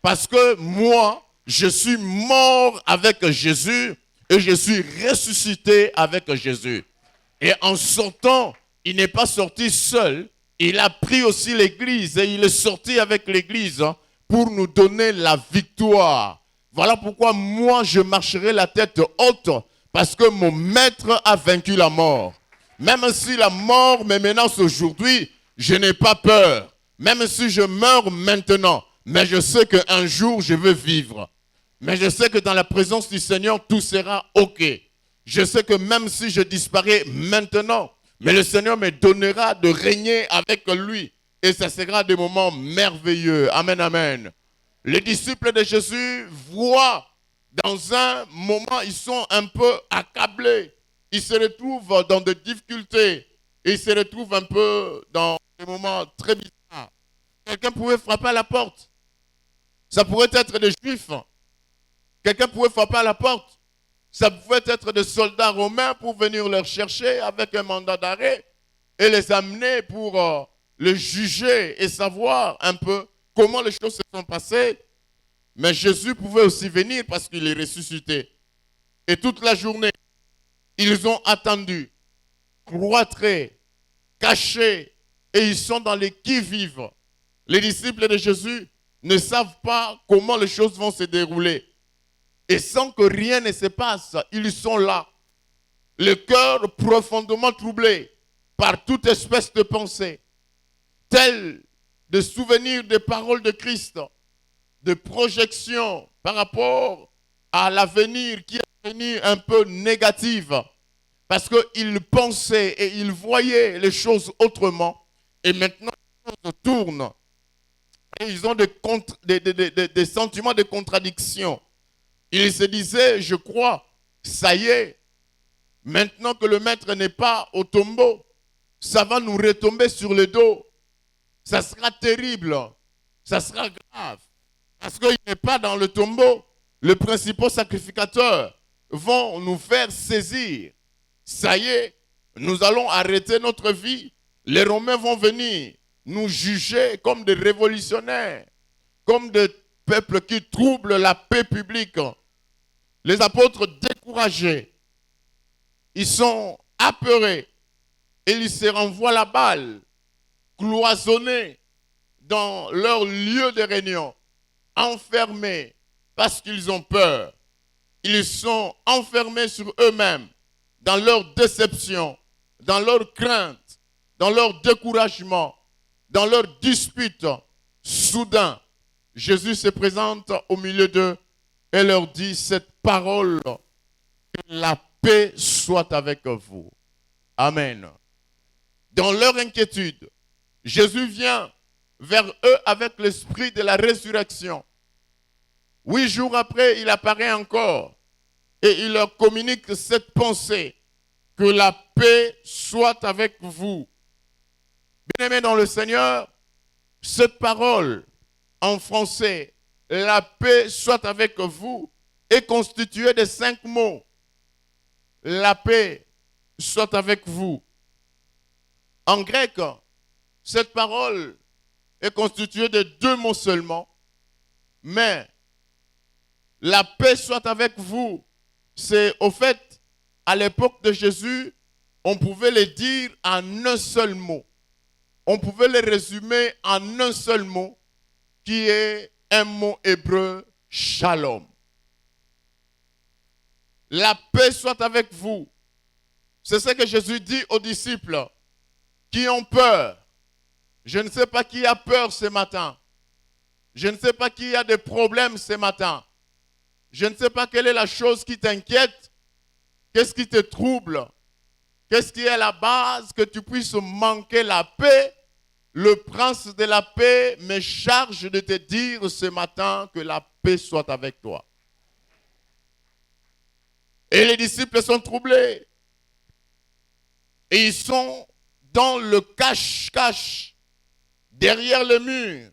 Parce que moi, je suis mort avec Jésus et je suis ressuscité avec Jésus. Et en sortant, il n'est pas sorti seul, il a pris aussi l'église et il est sorti avec l'église pour nous donner la victoire. Voilà pourquoi moi, je marcherai la tête haute parce que mon maître a vaincu la mort. Même si la mort me menace aujourd'hui, je n'ai pas peur. Même si je meurs maintenant, mais je sais qu'un jour, je veux vivre. Mais je sais que dans la présence du Seigneur, tout sera OK. Je sais que même si je disparais maintenant, mais le Seigneur me donnera de régner avec lui. Et ça sera des moments merveilleux. Amen, amen. Les disciples de Jésus voient dans un moment, ils sont un peu accablés. Ils se retrouvent dans des difficultés. Ils se retrouvent un peu dans des moments très bizarres. Quelqu'un pouvait frapper à la porte. Ça pourrait être des juifs. Quelqu'un pouvait frapper à la porte. Ça pouvait être des soldats romains pour venir leur chercher avec un mandat d'arrêt et les amener pour le juger et savoir un peu comment les choses se sont passées. Mais Jésus pouvait aussi venir parce qu'il est ressuscité. Et toute la journée, ils ont attendu, cloîtrés, cachés, et ils sont dans les qui-vive. Les disciples de Jésus ne savent pas comment les choses vont se dérouler. Et sans que rien ne se passe, ils sont là. Le cœur profondément troublé par toute espèce de pensée, telle de souvenirs des paroles de Christ, de projection par rapport à l'avenir qui est devenu un peu négative. Parce qu'ils pensaient et ils voyaient les choses autrement. Et maintenant, les choses tournent. Et ils ont des sentiments de contradiction. Ils se disaient, je crois, ça y est, maintenant que le maître n'est pas au tombeau, ça va nous retomber sur le dos. Ça sera terrible, ça sera grave. Parce qu'il n'est pas dans le tombeau, les principaux sacrificateurs vont nous faire saisir. Ça y est, nous allons arrêter notre vie. Les Romains vont venir nous juger comme des révolutionnaires, comme des peuples qui troublent la paix publique. Les apôtres découragés, ils sont apeurés et ils se renvoient la balle, cloisonnés dans leur lieu de réunion, enfermés parce qu'ils ont peur. Ils sont enfermés sur eux-mêmes, dans leur déception, dans leur crainte, dans leur découragement, dans leur dispute. Soudain, Jésus se présente au milieu d'eux et leur dit cette parole, que la paix soit avec vous. Amen. Dans leur inquiétude, Jésus vient vers eux avec l'esprit de la résurrection. 8 jours après, il apparaît encore et il leur communique cette pensée, que la paix soit avec vous. Bien-aimés dans le Seigneur, cette parole en français, la paix soit avec vous, est constituée de 5 mots. La paix soit avec vous. En grec, cette parole est constituée de 2 mots seulement. mais la paix soit avec vous. C'est au fait, à l'époque de Jésus, on pouvait les dire en un seul mot. On pouvait les résumer en un seul mot, qui est un mot hébreu, shalom. La paix soit avec vous. C'est ce que Jésus dit aux disciples qui ont peur. Je ne sais pas qui a peur ce matin. Je ne sais pas qui a des problèmes ce matin. Je ne sais pas quelle est la chose qui t'inquiète. Qu'est-ce qui te trouble? Qu'est-ce qui est la base que tu puisses manquer la paix? Le prince de la paix me charge de te dire ce matin que la paix soit avec toi. Et les disciples sont troublés. Et ils sont dans le cache-cache, derrière le mur.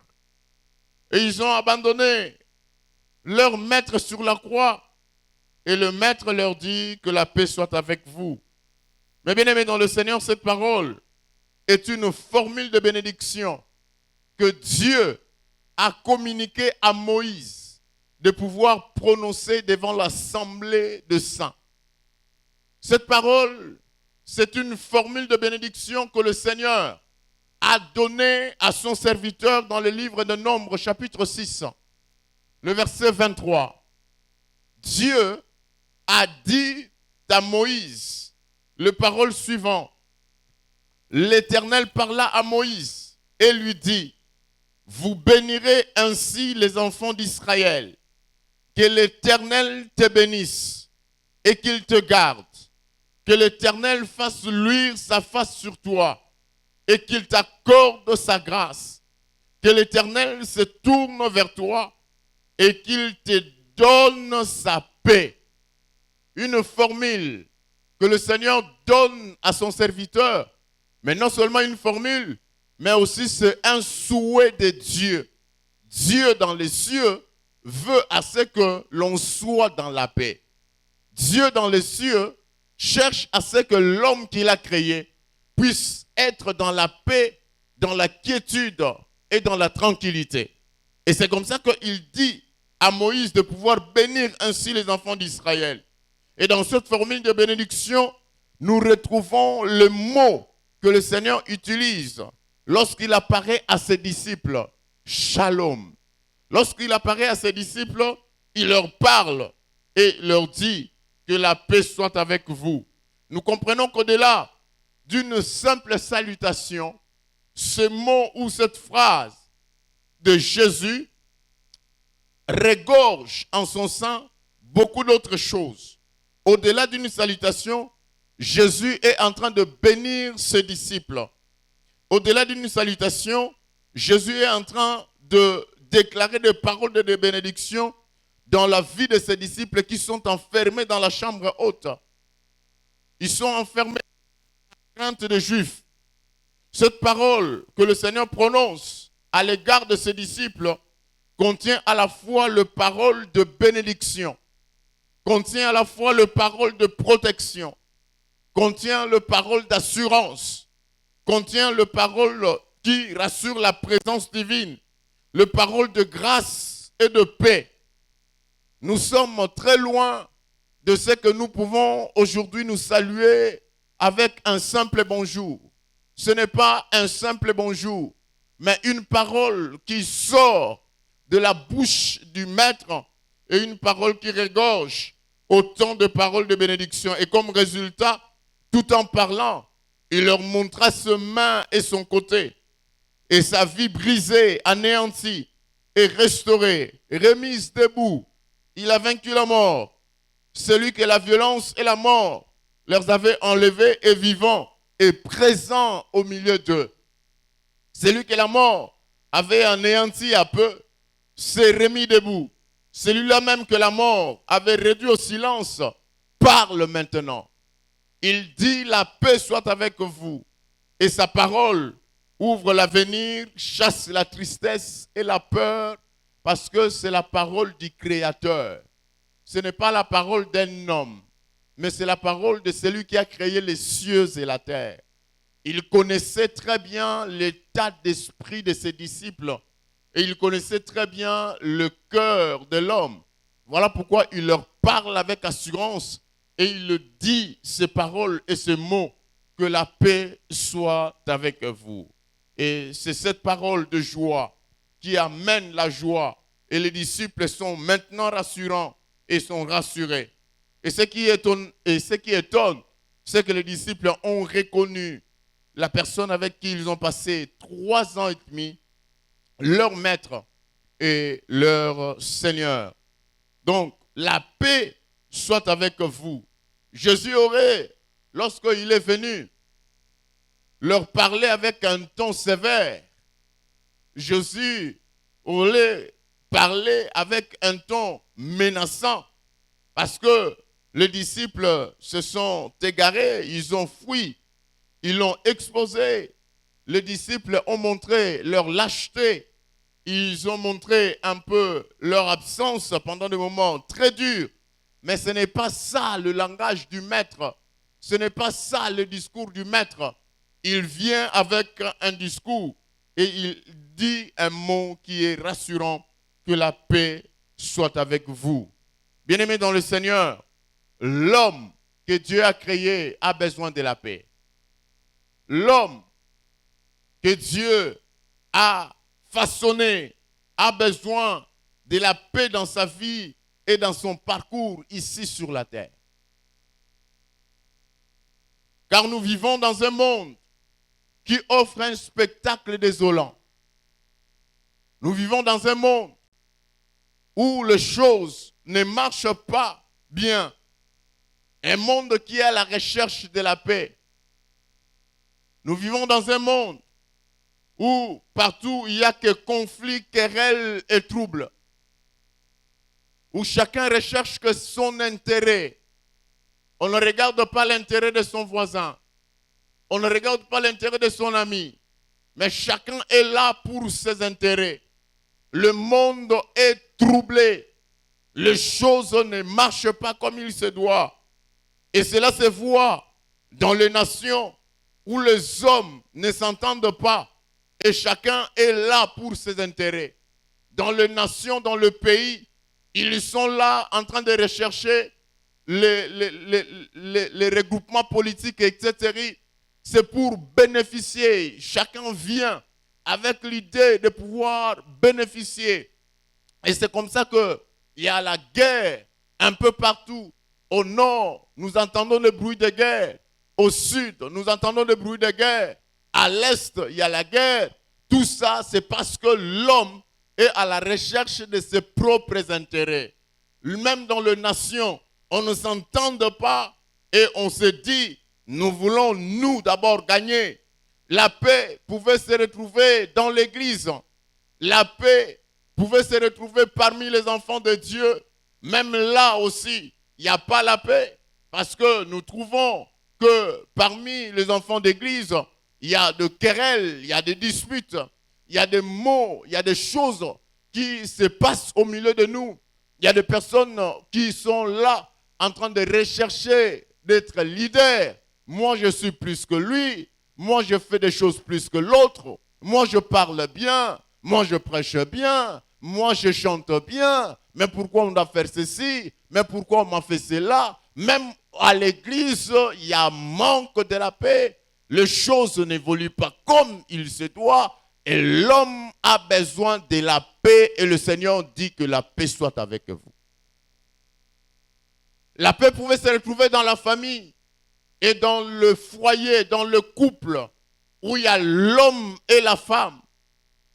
Et ils ont abandonné leur maître sur la croix. Et le maître leur dit que la paix soit avec vous. Mais bien aimé dans le Seigneur, cette parole est une formule de bénédiction que Dieu a communiquée à Moïse de pouvoir prononcer devant l'assemblée de saints. Cette parole, c'est une formule de bénédiction que le Seigneur a donnée à son serviteur dans le livre de Nombres, chapitre 6, le verset 23. Dieu a dit à Moïse les paroles suivantes. L'Éternel parla à Moïse et lui dit, vous bénirez ainsi les enfants d'Israël. Que l'Éternel te bénisse et qu'il te garde. Que l'Éternel fasse luire sa face sur toi et qu'il t'accorde sa grâce. Que l'Éternel se tourne vers toi et qu'il te donne sa paix. Une formule que le Seigneur donne à son serviteur. Mais non seulement une formule, mais aussi c'est un souhait de Dieu. Dieu dans les cieux veut à ce que l'on soit dans la paix. Dieu dans les cieux cherche à ce que l'homme qu'il a créé puisse être dans la paix, dans la quiétude et dans la tranquillité. Et c'est comme ça qu'il dit à Moïse de pouvoir bénir ainsi les enfants d'Israël. Et dans cette formule de bénédiction, nous retrouvons le mot que le Seigneur utilise lorsqu'il apparaît à ses disciples, shalom. Lorsqu'il apparaît à ses disciples, il leur parle et leur dit que la paix soit avec vous. Nous comprenons qu'au-delà d'une simple salutation, ce mot ou cette phrase de Jésus regorge en son sein beaucoup d'autres choses. Au-delà d'une salutation, Jésus est en train de bénir ses disciples. Au-delà d'une salutation, Jésus est en train de déclarer des paroles de bénédiction dans la vie de ses disciples qui sont enfermés dans la chambre haute. Ils sont enfermés dans la crainte des Juifs. Cette parole que le Seigneur prononce à l'égard de ses disciples contient à la fois le parole de bénédiction, contient à la fois le parole de protection, contient le parole d'assurance, contient le parole qui rassure la présence divine, le parole de grâce et de paix. Nous sommes très loin de ce que nous pouvons aujourd'hui nous saluer avec un simple bonjour. Ce n'est pas un simple bonjour, mais une parole qui sort de la bouche du Maître et une parole qui regorge autant de paroles de bénédiction. Et comme résultat, tout en parlant, il leur montra ses mains et son côté. Et sa vie brisée, anéantie et restaurée, remise debout. Il a vaincu la mort. Celui que la violence et la mort leur avaient enlevés et vivant et présent au milieu d'eux. Celui que la mort avait anéanti à peu s'est remis debout. Celui-là même que la mort avait réduit au silence parle maintenant. Il dit la paix soit avec vous. Et sa parole ouvre l'avenir, chasse la tristesse et la peur parce que c'est la parole du Créateur. Ce n'est pas la parole d'un homme, mais c'est la parole de celui qui a créé les cieux et la terre. Il connaissait très bien l'état d'esprit de ses disciples et il connaissait très bien le cœur de l'homme. Voilà pourquoi il leur parle avec assurance et il dit ces paroles et ces mots, que la paix soit avec vous. Et c'est cette parole de joie qui amène la joie. Et les disciples sont maintenant rassurants et sont rassurés. Et ce qui étonne, c'est que les disciples ont reconnu la personne avec qui ils ont passé 3 ans et demi, leur maître et leur Seigneur. Donc, la paix soit avec vous. Jésus aurait, lorsqu'il est venu, leur parler avec un ton sévère. Jésus aurait parlé avec un ton menaçant parce que les disciples se sont égarés, ils ont fui, ils l'ont exposé. Les disciples ont montré leur lâcheté, ils ont montré un peu leur absence pendant des moments très durs. Mais ce n'est pas ça le langage du maître, ce n'est pas ça le discours du maître. Il vient avec un discours et il dit un mot qui est rassurant, que la paix soit avec vous. Bien-aimés dans le Seigneur, l'homme que Dieu a créé a besoin de la paix. L'homme que Dieu a façonné a besoin de la paix dans sa vie et dans son parcours ici sur la terre. Car nous vivons dans un monde qui offre un spectacle désolant. Nous vivons dans un monde où les choses ne marchent pas bien. Un monde qui est à la recherche de la paix. Nous vivons dans un monde où partout il n'y a que conflits, querelles et troubles. Où chacun recherche que son intérêt. On ne regarde pas l'intérêt de son voisin. On ne regarde pas l'intérêt de son ami. Mais chacun est là pour ses intérêts. Le monde est troublé. Les choses ne marchent pas comme il se doit. Et cela se voit dans les nations où les hommes ne s'entendent pas. Et chacun est là pour ses intérêts. Dans les nations, dans le pays, ils sont là en train de rechercher les regroupements politiques, etc. C'est pour bénéficier. Chacun vient avec l'idée de pouvoir bénéficier. Et c'est comme ça qu'il y a la guerre un peu partout. Au nord, nous entendons le bruit de guerre. Au sud, nous entendons le bruit de guerre. À l'est, il y a la guerre. Tout ça, c'est parce que l'homme est à la recherche de ses propres intérêts. Même dans les nations, on ne s'entend pas et on se dit, nous voulons nous d'abord gagner. La paix pouvait se retrouver dans l'église. La paix pouvait se retrouver parmi les enfants de Dieu. Même là aussi, il n'y a pas la paix. Parce que nous trouvons que parmi les enfants d'église, il y a des querelles, il y a des disputes, il y a des mots, il y a des choses qui se passent au milieu de nous. Il y a des personnes qui sont là en train de rechercher d'être leader. Moi, je suis plus que lui. Moi, je fais des choses plus que l'autre. Moi, je parle bien. Moi, je prêche bien. Moi, je chante bien. Mais pourquoi on doit faire ceci? Mais pourquoi on m'a fait cela? Même à l'église, il y a un manque de la paix. Les choses n'évoluent pas comme il se doit. Et l'homme a besoin de la paix. Et le Seigneur dit que la paix soit avec vous. La paix pouvait se retrouver dans la famille et dans le foyer, dans le couple, où il y a l'homme et la femme.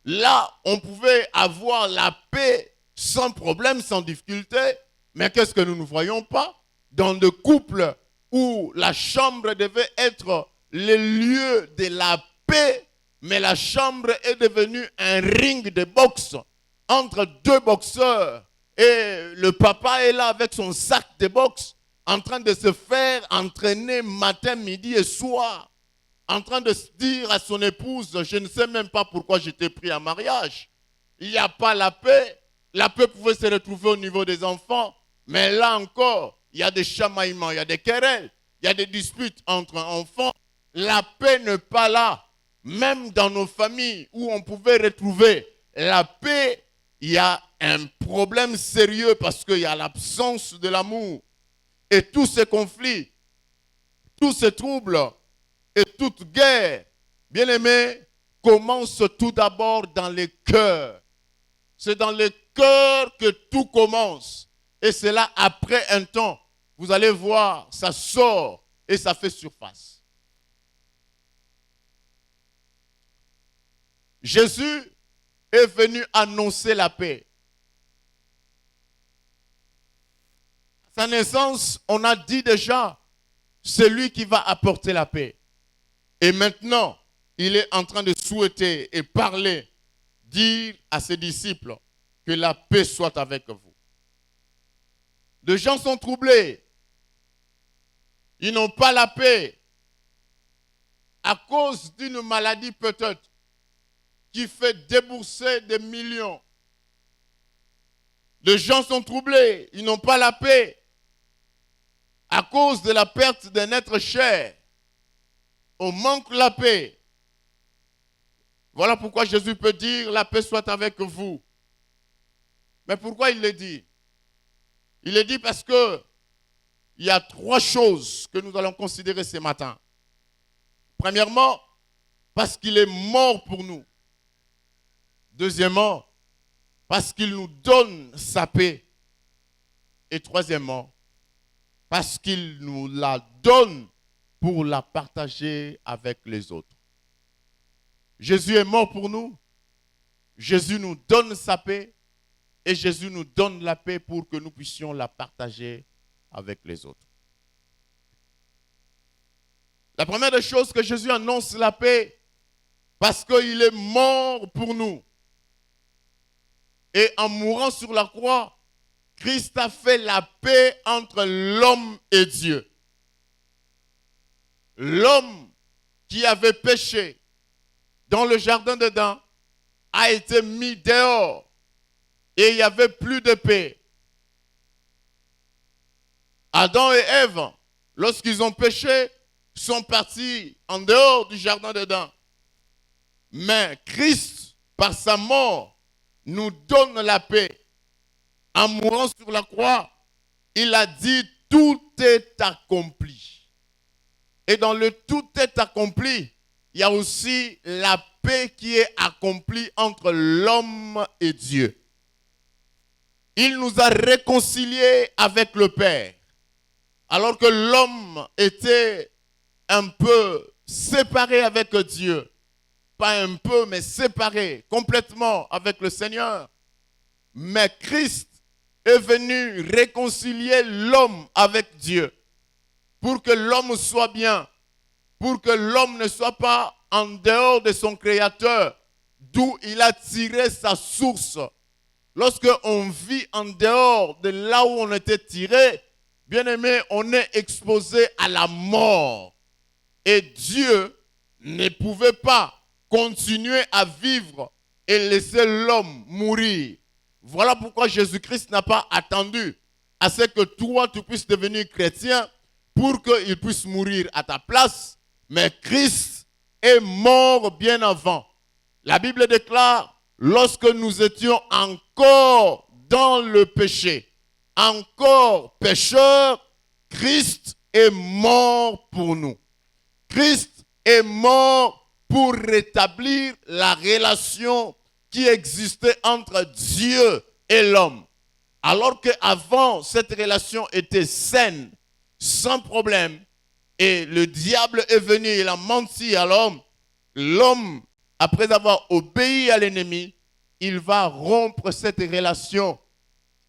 Là, on pouvait avoir la paix sans problème, sans difficulté. Mais qu'est-ce que nous ne voyons pas? Dans le couple où la chambre devait être le lieu de la paix, mais la chambre est devenue un ring de boxe entre deux boxeurs. Et le papa est là avec son sac de boxe, en train de se faire entraîner matin, midi et soir. En train de se dire à son épouse, je ne sais même pas pourquoi j'étais pris en mariage. Il n'y a pas la paix. La paix pouvait se retrouver au niveau des enfants. Mais là encore, il y a des chamaillements, il y a des querelles, il y a des disputes entre enfants. La paix n'est pas là. Même dans nos familles où on pouvait retrouver la paix, il y a un problème sérieux parce qu'il y a l'absence de l'amour. Et tous ces conflits, tous ces troubles et toute guerre, bien aimés, commencent tout d'abord dans les cœurs. C'est dans les cœurs que tout commence. Et c'est là, après un temps, vous allez voir, ça sort et ça fait surface. Jésus est venu annoncer la paix. À sa naissance, on a dit déjà, c'est lui qui va apporter la paix. Et maintenant, il est en train de souhaiter et parler, dire à ses disciples que la paix soit avec vous. Les gens sont troublés. Ils n'ont pas la paix à cause d'une maladie peut-être qui fait débourser des millions. Les gens sont troublés. Ils n'ont pas la paix à cause de la perte d'un être cher. On manque la paix. Voilà pourquoi Jésus peut dire, la paix soit avec vous. Mais pourquoi il le dit? Il le dit parce que il y a 3 choses que nous allons considérer ce matin. Premièrement, parce qu'il est mort pour nous. Deuxièmement, parce qu'il nous donne sa paix. Et troisièmement, parce qu'il nous la donne pour la partager avec les autres. Jésus est mort pour nous. Jésus nous donne sa paix. Et Jésus nous donne la paix pour que nous puissions la partager avec les autres. La première des choses que Jésus annonce la paix, parce qu'il est mort pour nous. Et en mourant sur la croix, Christ a fait la paix entre l'homme et Dieu. L'homme qui avait péché dans le jardin d'Éden a été mis dehors et il n'y avait plus de paix. Adam et Ève, lorsqu'ils ont péché, sont partis en dehors du jardin d'Éden. Mais Christ, par sa mort, nous donne la paix. En mourant sur la croix, il a dit « tout est accompli ». Et dans le « tout est accompli », il y a aussi la paix qui est accomplie entre l'homme et Dieu. Il nous a réconciliés avec le Père. Alors que l'homme était un peu séparé avec Dieu. Pas un peu, mais séparé complètement avec le Seigneur. Mais Christ est venu réconcilier l'homme avec Dieu. Pour que l'homme soit bien. Pour que l'homme ne soit pas en dehors de son Créateur. D'où il a tiré sa source. Lorsque on vit en dehors de là où on était tiré, bien aimé, on est exposé à la mort. Et Dieu ne pouvait pas continuer à vivre et laisser l'homme mourir. Voilà pourquoi Jésus-Christ n'a pas attendu à ce que toi, tu puisses devenir chrétien pour qu'il puisse mourir à ta place. Mais Christ est mort bien avant. La Bible déclare, lorsque nous étions encore dans le péché, encore pécheurs, Christ est mort pour nous. Christ est mort pour rétablir la relation qui existait entre Dieu et l'homme. Alors qu'avant, cette relation était saine, sans problème, et le diable est venu, il a menti à l'homme. L'homme, après avoir obéi à l'ennemi, il va rompre cette relation,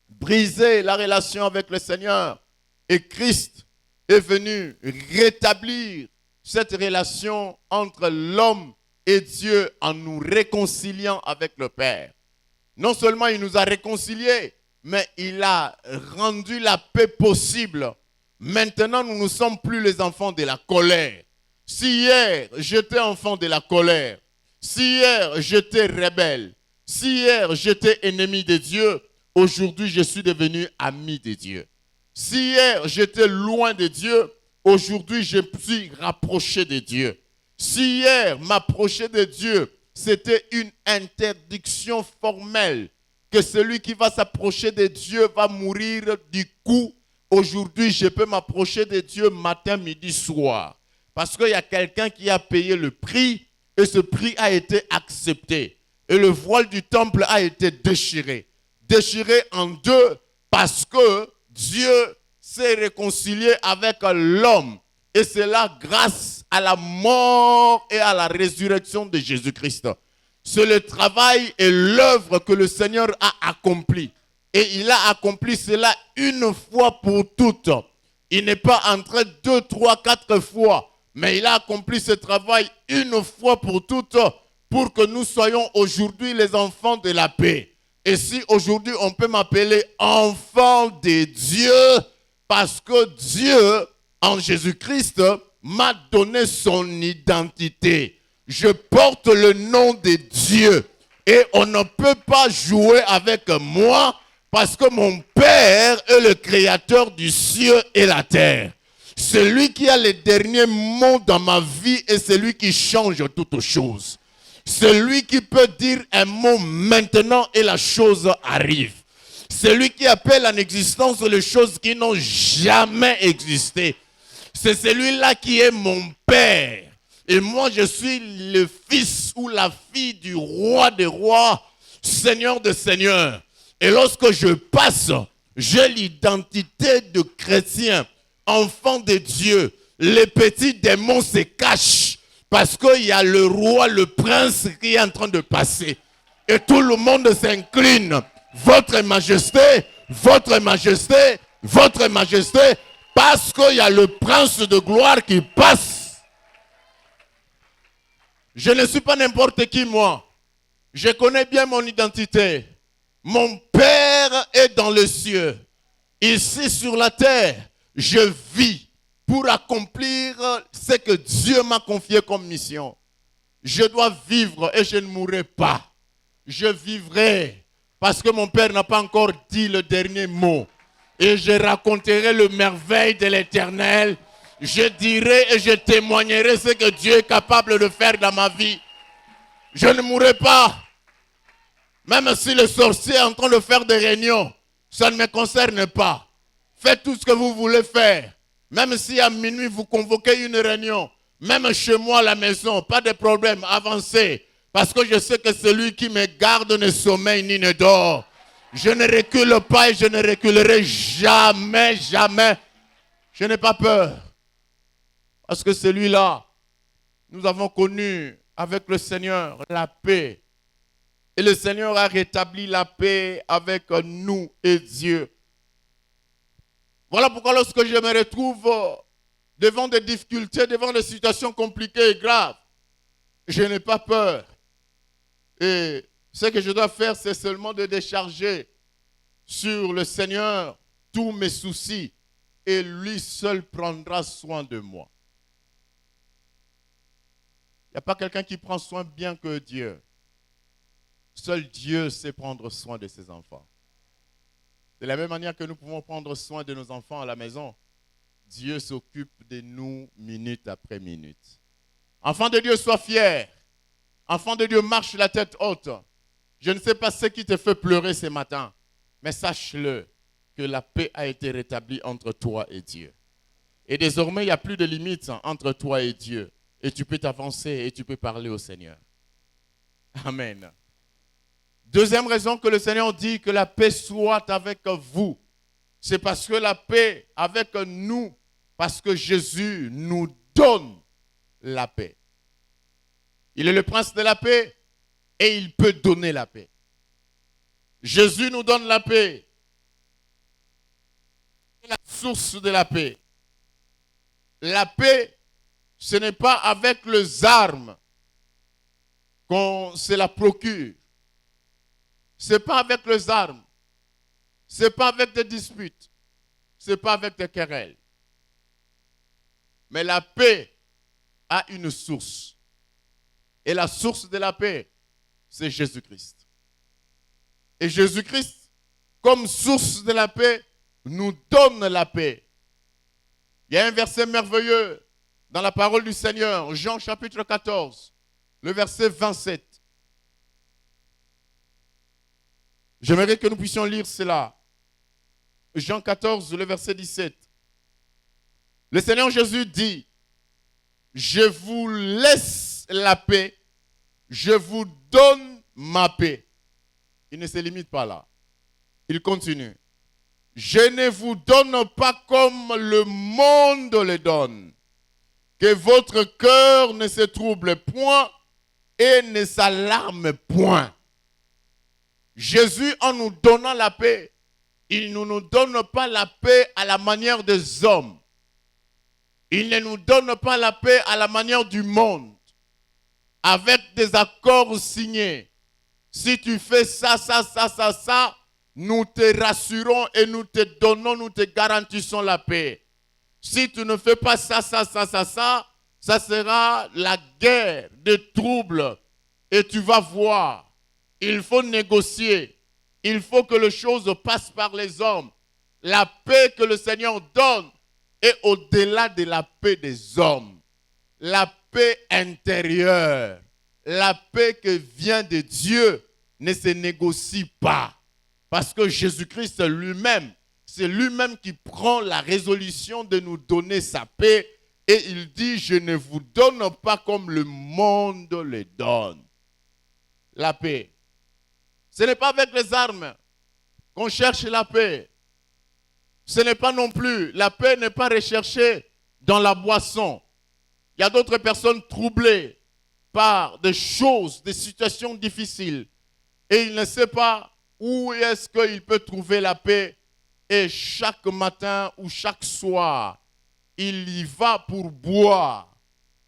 briser la relation avec le Seigneur. Et Christ est venu rétablir cette relation entre l'homme et Dieu en nous réconciliant avec le Père. Non seulement il nous a réconciliés, mais il a rendu la paix possible. Maintenant, nous ne sommes plus les enfants de la colère. Si hier, j'étais enfant de la colère, si hier, j'étais rebelle, si hier, j'étais ennemi de Dieu, aujourd'hui, je suis devenu ami de Dieu. Si hier, j'étais loin de Dieu, aujourd'hui, je me suis rapproché de Dieu. Si hier, m'approcher de Dieu c'était une interdiction formelle que celui qui va s'approcher de Dieu va mourir. Du coup, aujourd'hui, je peux m'approcher de Dieu matin, midi, soir. Parce qu'il y a quelqu'un qui a payé le prix et ce prix a été accepté. Et le voile du temple a été déchiré. Déchiré en deux parce que Dieu s'est réconcilié avec l'homme. Et c'est là grâce à la mort et à la résurrection de Jésus-Christ. C'est le travail et l'œuvre que le Seigneur a accompli. Et il a accompli cela une fois pour toutes. Il n'est pas entré 2, 3, 4 fois. Mais il a accompli ce travail une fois pour toutes pour que nous soyons aujourd'hui les enfants de la paix. Et si aujourd'hui on peut m'appeler enfant de Dieu, parce que Dieu, en Jésus-Christ, m'a donné son identité. Je porte le nom de Dieu. Et on ne peut pas jouer avec moi parce que mon Père est le créateur du ciel et la terre. C'est lui qui a les derniers mots dans ma vie et c'est lui qui change toutes choses. C'est lui qui peut dire un mot maintenant et la chose arrive. C'est lui qui appelle en existence les choses qui n'ont jamais existé. C'est celui-là qui est mon Père. Et moi, je suis le fils ou la fille du roi des rois, Seigneur des seigneurs. Et lorsque je passe, j'ai l'identité de chrétien, enfant de Dieu. Les petits démons se cachent parce qu'il y a le roi, le prince qui est en train de passer. Et tout le monde s'incline. Votre majesté, votre majesté, votre majesté, parce qu'il y a le prince de gloire qui passe. Je ne suis pas n'importe qui, moi. Je connais bien mon identité. Mon Père est dans les cieux. Ici sur la terre, je vis pour accomplir ce que Dieu m'a confié comme mission. Je dois vivre et je ne mourrai pas. Je vivrai parce que mon Père n'a pas encore dit le dernier mot. Et je raconterai le merveille de l'Éternel. Je dirai et je témoignerai ce que Dieu est capable de faire dans ma vie. Je ne mourrai pas. Même si le sorcier est en train de faire des réunions, ça ne me concerne pas. Faites tout ce que vous voulez faire. Même si à minuit vous convoquez une réunion, même chez moi à la maison, pas de problème, avancez. Parce que je sais que celui qui me garde ne sommeille ni ne dort. Je ne recule pas et je ne reculerai jamais, jamais. Je n'ai pas peur. Parce que celui-là, nous avons connu avec le Seigneur la paix. Et le Seigneur a rétabli la paix avec nous et Dieu. Voilà pourquoi lorsque je me retrouve devant des difficultés, devant des situations compliquées et graves, je n'ai pas peur. Et ce que je dois faire, c'est seulement de décharger sur le Seigneur tous mes soucis et lui seul prendra soin de moi. Il n'y a pas quelqu'un qui prend soin bien que Dieu. Seul Dieu sait prendre soin de ses enfants. De la même manière que nous pouvons prendre soin de nos enfants à la maison, Dieu s'occupe de nous minute après minute. Enfant de Dieu, sois fier. Enfant de Dieu, marche la tête haute. Je ne sais pas ce qui te fait pleurer ce matin, mais sache-le que la paix a été rétablie entre toi et Dieu. Et désormais, il n'y a plus de limites entre toi et Dieu. Et tu peux t'avancer et tu peux parler au Seigneur. Amen. Deuxième raison que le Seigneur dit que la paix soit avec vous. C'est parce que la paix avec nous, parce que Jésus nous donne la paix. Il est le prince de la paix et il peut donner la paix. Jésus nous donne la paix. C'est la source de la paix. La paix, ce n'est pas avec les armes qu'on se la procure. Ce n'est pas avec les armes. Ce n'est pas avec des disputes. Ce n'est pas avec des querelles. Mais la paix a une source. Et la source de la paix, c'est Jésus-Christ. Et Jésus-Christ, comme source de la paix, nous donne la paix. Il y a un verset merveilleux dans la parole du Seigneur, Jean chapitre 14, le verset 27. J'aimerais que nous puissions lire cela. Jean 14, le verset 17. Le Seigneur Jésus dit, je vous laisse la paix, je vous donne ma paix. Il ne se limite pas là. Il continue. Je ne vous donne pas comme le monde le donne. Que votre cœur ne se trouble point et ne s'alarme point. Jésus, en nous donnant la paix, il ne nous donne pas la paix à la manière des hommes. Il ne nous donne pas la paix à la manière du monde, avec des accords signés. Si tu fais ça, nous te rassurons et nous te donnons, nous te garantissons la paix. Si tu ne fais pas ça sera la guerre, des troubles. Et tu vas voir, il faut négocier. Il faut que les choses passent par les hommes. La paix que le Seigneur donne est au-delà de la paix des hommes. La paix intérieure, la paix qui vient de Dieu ne se négocie pas. Parce que Jésus-Christ lui-même, c'est lui-même qui prend la résolution de nous donner sa paix. Et il dit, je ne vous donne pas comme le monde le donne. La paix. Ce n'est pas avec les armes qu'on cherche la paix. Ce n'est pas non plus, la paix n'est pas recherchée dans la boisson. Il y a d'autres personnes troublées par des choses, des situations difficiles. Et il ne sait pas où est-ce qu'il peut trouver la paix. Et chaque matin ou chaque soir, il y va pour boire,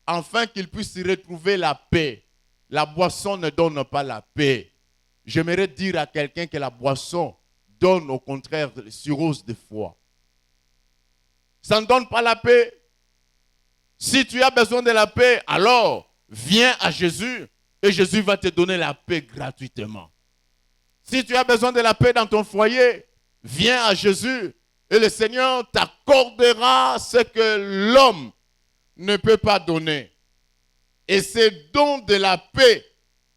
afin qu'il puisse retrouver la paix. La boisson ne donne pas la paix. J'aimerais dire à quelqu'un que la boisson donne au contraire la cirrhose de foie. Ça ne donne pas la paix. Si tu as besoin de la paix, alors viens à Jésus et Jésus va te donner la paix gratuitement. Si tu as besoin de la paix dans ton foyer, viens à Jésus et le Seigneur t'accordera ce que l'homme ne peut pas donner. Et ces dons de la paix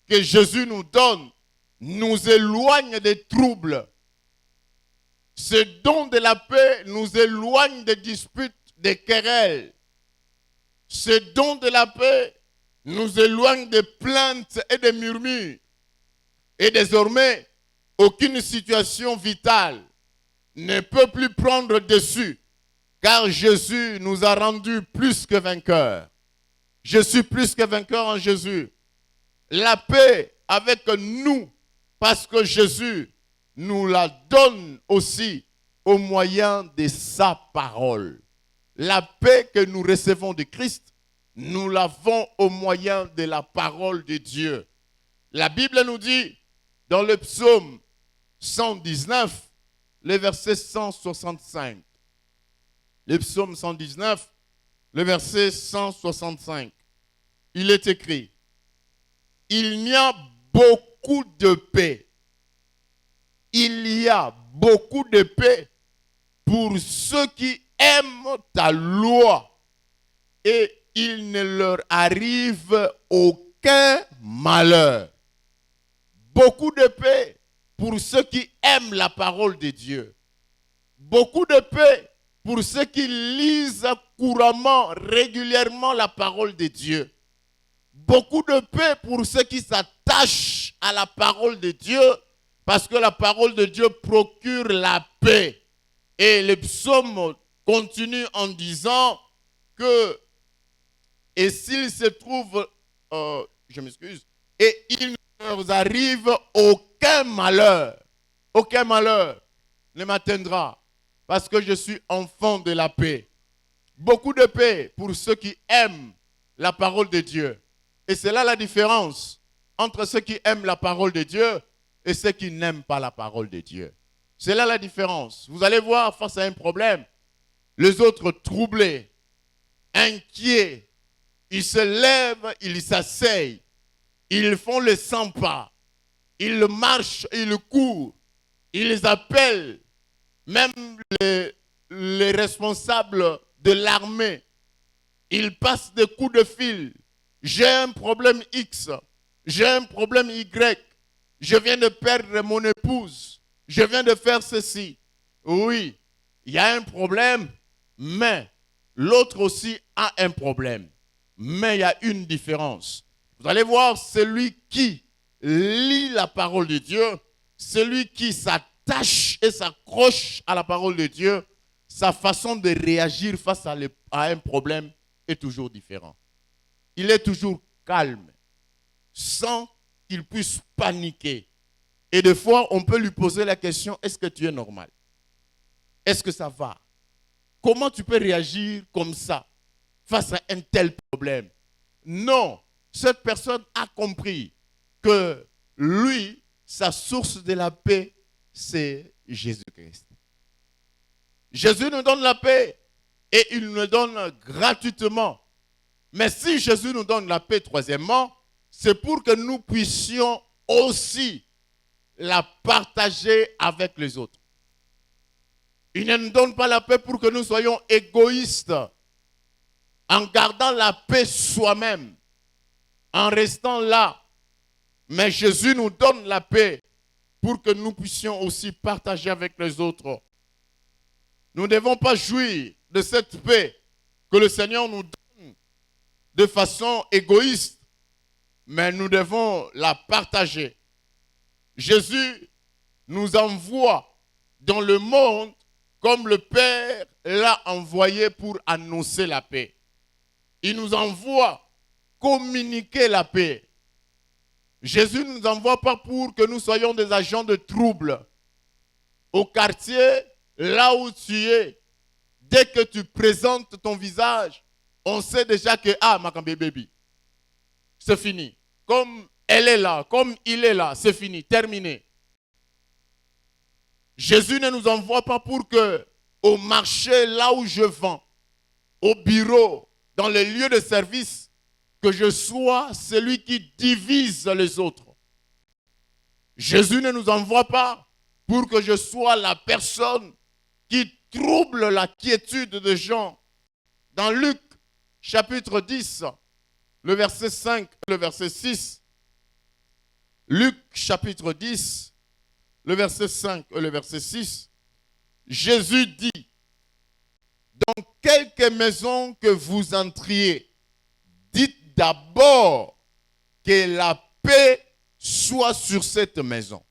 que Jésus nous donne nous éloigne des troubles. Ce don de la paix nous éloigne des disputes, des querelles. Ce don de la paix nous éloigne des plaintes et des murmures. Et désormais, aucune situation vitale ne peut plus prendre dessus, car Jésus nous a rendus plus que vainqueurs. Je suis plus que vainqueur en Jésus. La paix avec nous, parce que Jésus nous la donne aussi au moyen de sa parole. La paix que nous recevons de Christ, nous l'avons au moyen de la parole de Dieu. La Bible nous dit, dans le psaume 119, le verset 165. Le psaume 119, le verset 165. Il est écrit, il y a beaucoup de paix. Il y a beaucoup de paix pour ceux qui aiment ta loi et il ne leur arrive aucun malheur. Beaucoup de paix pour ceux qui aiment la parole de Dieu. Beaucoup de paix pour ceux qui lisent couramment, régulièrement la parole de Dieu. Beaucoup de paix pour ceux qui s'attachent à la parole de Dieu, parce que la parole de Dieu procure la paix. Et le psaume continue en disant que, et s'il se trouve, et il ne leur arrive aucun malheur ne m'atteindra, parce que je suis enfant de la paix. Beaucoup de paix pour ceux qui aiment la parole de Dieu. Et c'est là la différence entre ceux qui aiment la parole de Dieu et ceux qui n'aiment pas la parole de Dieu. C'est là la différence. Vous allez voir, face à un problème, les autres troublés, inquiets, ils se lèvent, ils s'asseyent, ils font le 100 pas, ils marchent, ils courent, ils appellent même les responsables de l'armée. Ils passent des coups de fil. J'ai un problème X, j'ai un problème Y. Je viens de perdre mon épouse. Je viens de faire ceci. Oui, il y a un problème, mais l'autre aussi a un problème. Mais il y a une différence. Vous allez voir, celui qui lit la parole de Dieu, celui qui s'attache et s'accroche à la parole de Dieu, sa façon de réagir face à un problème est toujours différent. Il est toujours calme, sans qu'il puisse paniquer. Et des fois, on peut lui poser la question, est-ce que tu es normal? Est-ce que ça va? Comment tu peux réagir comme ça face à un tel problème? Non, cette personne a compris que lui, sa source de la paix, c'est Jésus-Christ. Jésus nous donne la paix et il nous donne gratuitement. Mais si Jésus nous donne la paix, troisièmement, c'est pour que nous puissions aussi la partager avec les autres. Il ne nous donne pas la paix pour que nous soyons égoïstes, en gardant la paix soi-même, en restant là. Mais Jésus nous donne la paix pour que nous puissions aussi partager avec les autres. Nous ne devons pas jouir de cette paix que le Seigneur nous donne de façon égoïste, mais nous devons la partager. Jésus nous envoie dans le monde comme le Père l'a envoyé pour annoncer la paix. Il nous envoie communiquer la paix. Jésus ne nous envoie pas pour que nous soyons des agents de trouble. Au quartier, là où tu es, dès que tu présentes ton visage, on sait déjà que, ah, Makambe baby, c'est fini. Comme elle est là, comme il est là, c'est fini, terminé. Jésus ne nous envoie pas pour que, au marché, là où je vends, au bureau, dans les lieux de service, que je sois celui qui divise les autres. Jésus ne nous envoie pas pour que je sois la personne qui trouble la quiétude des gens. Dans Luc, chapitre 10, le verset 5, le verset 6, Luc, chapitre 10, le verset 5 et le verset 6, Jésus dit, dans quelque maison que vous entriez, dites d'abord que la paix soit sur cette maison.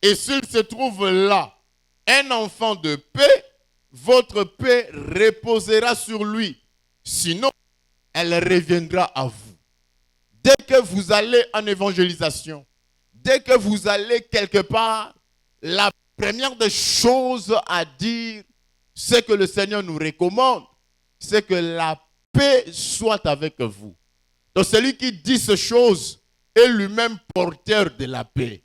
Et s'il se trouve là un enfant de paix, votre paix reposera sur lui. Sinon, elle reviendra à vous. Dès que vous allez en évangélisation, dès que vous allez quelque part, la première des choses à dire, c'est que le Seigneur nous recommande, c'est que la paix soit avec vous. Donc celui qui dit ces choses est lui-même porteur de la paix.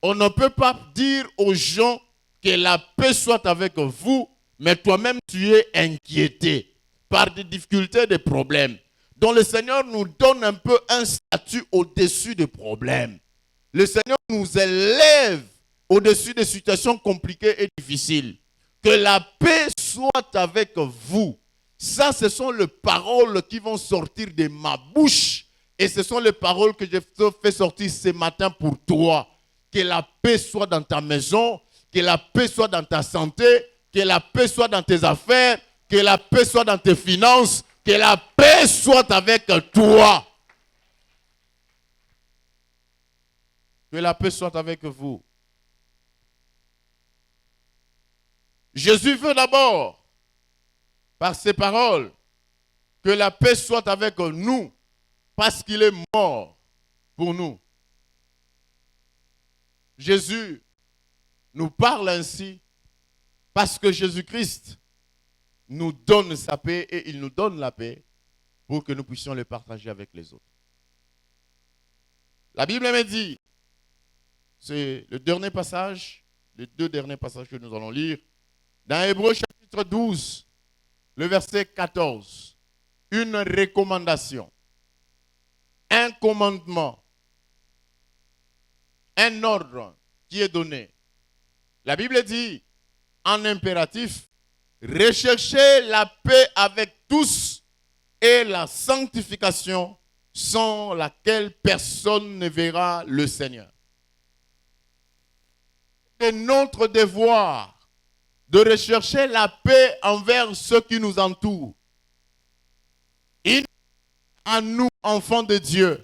On ne peut pas dire aux gens que la paix soit avec vous, mais toi-même tu es inquiété par des difficultés, des problèmes. Donc le Seigneur nous donne un peu un statut au-dessus des problèmes. Le Seigneur nous élève au-dessus des situations compliquées et difficiles. Que la paix soit avec vous. Ça, ce sont les paroles qui vont sortir de ma bouche. Et ce sont les paroles que je fais sortir ce matin pour toi. Que la paix soit dans ta maison, que la paix soit dans ta santé, que la paix soit dans tes affaires, que la paix soit dans tes finances, que la paix soit avec toi. Que la paix soit avec vous. Jésus veut d'abord, par ses paroles, que la paix soit avec nous, parce qu'il est mort pour nous. Jésus nous parle ainsi parce que Jésus-Christ nous donne sa paix et il nous donne la paix pour que nous puissions le partager avec les autres. La Bible me dit, c'est le dernier passage, les deux derniers passages que nous allons lire, dans Hébreux chapitre 12, le verset 14, une recommandation, un commandement, un ordre qui est donné. La Bible dit, en impératif, recherchez la paix avec tous et la sanctification sans laquelle personne ne verra le Seigneur. c'est notre devoir de rechercher la paix envers ceux qui nous entourent. Il à nous, enfants de Dieu,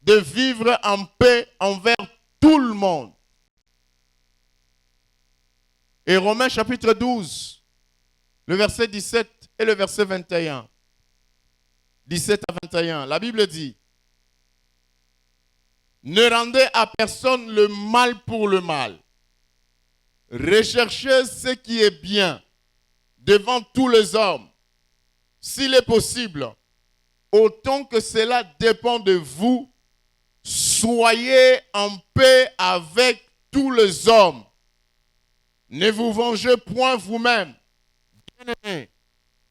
de vivre en paix envers tout le monde. Et Romains chapitre 12, le verset 17 et le verset 21. 17 à 21, la Bible dit: ne rendez à personne le mal pour le mal. Recherchez ce qui est bien devant tous les hommes. S'il est possible, autant que cela dépend de vous, soyez en paix avec tous les hommes. Ne vous vengez point vous-même, bien-aimés,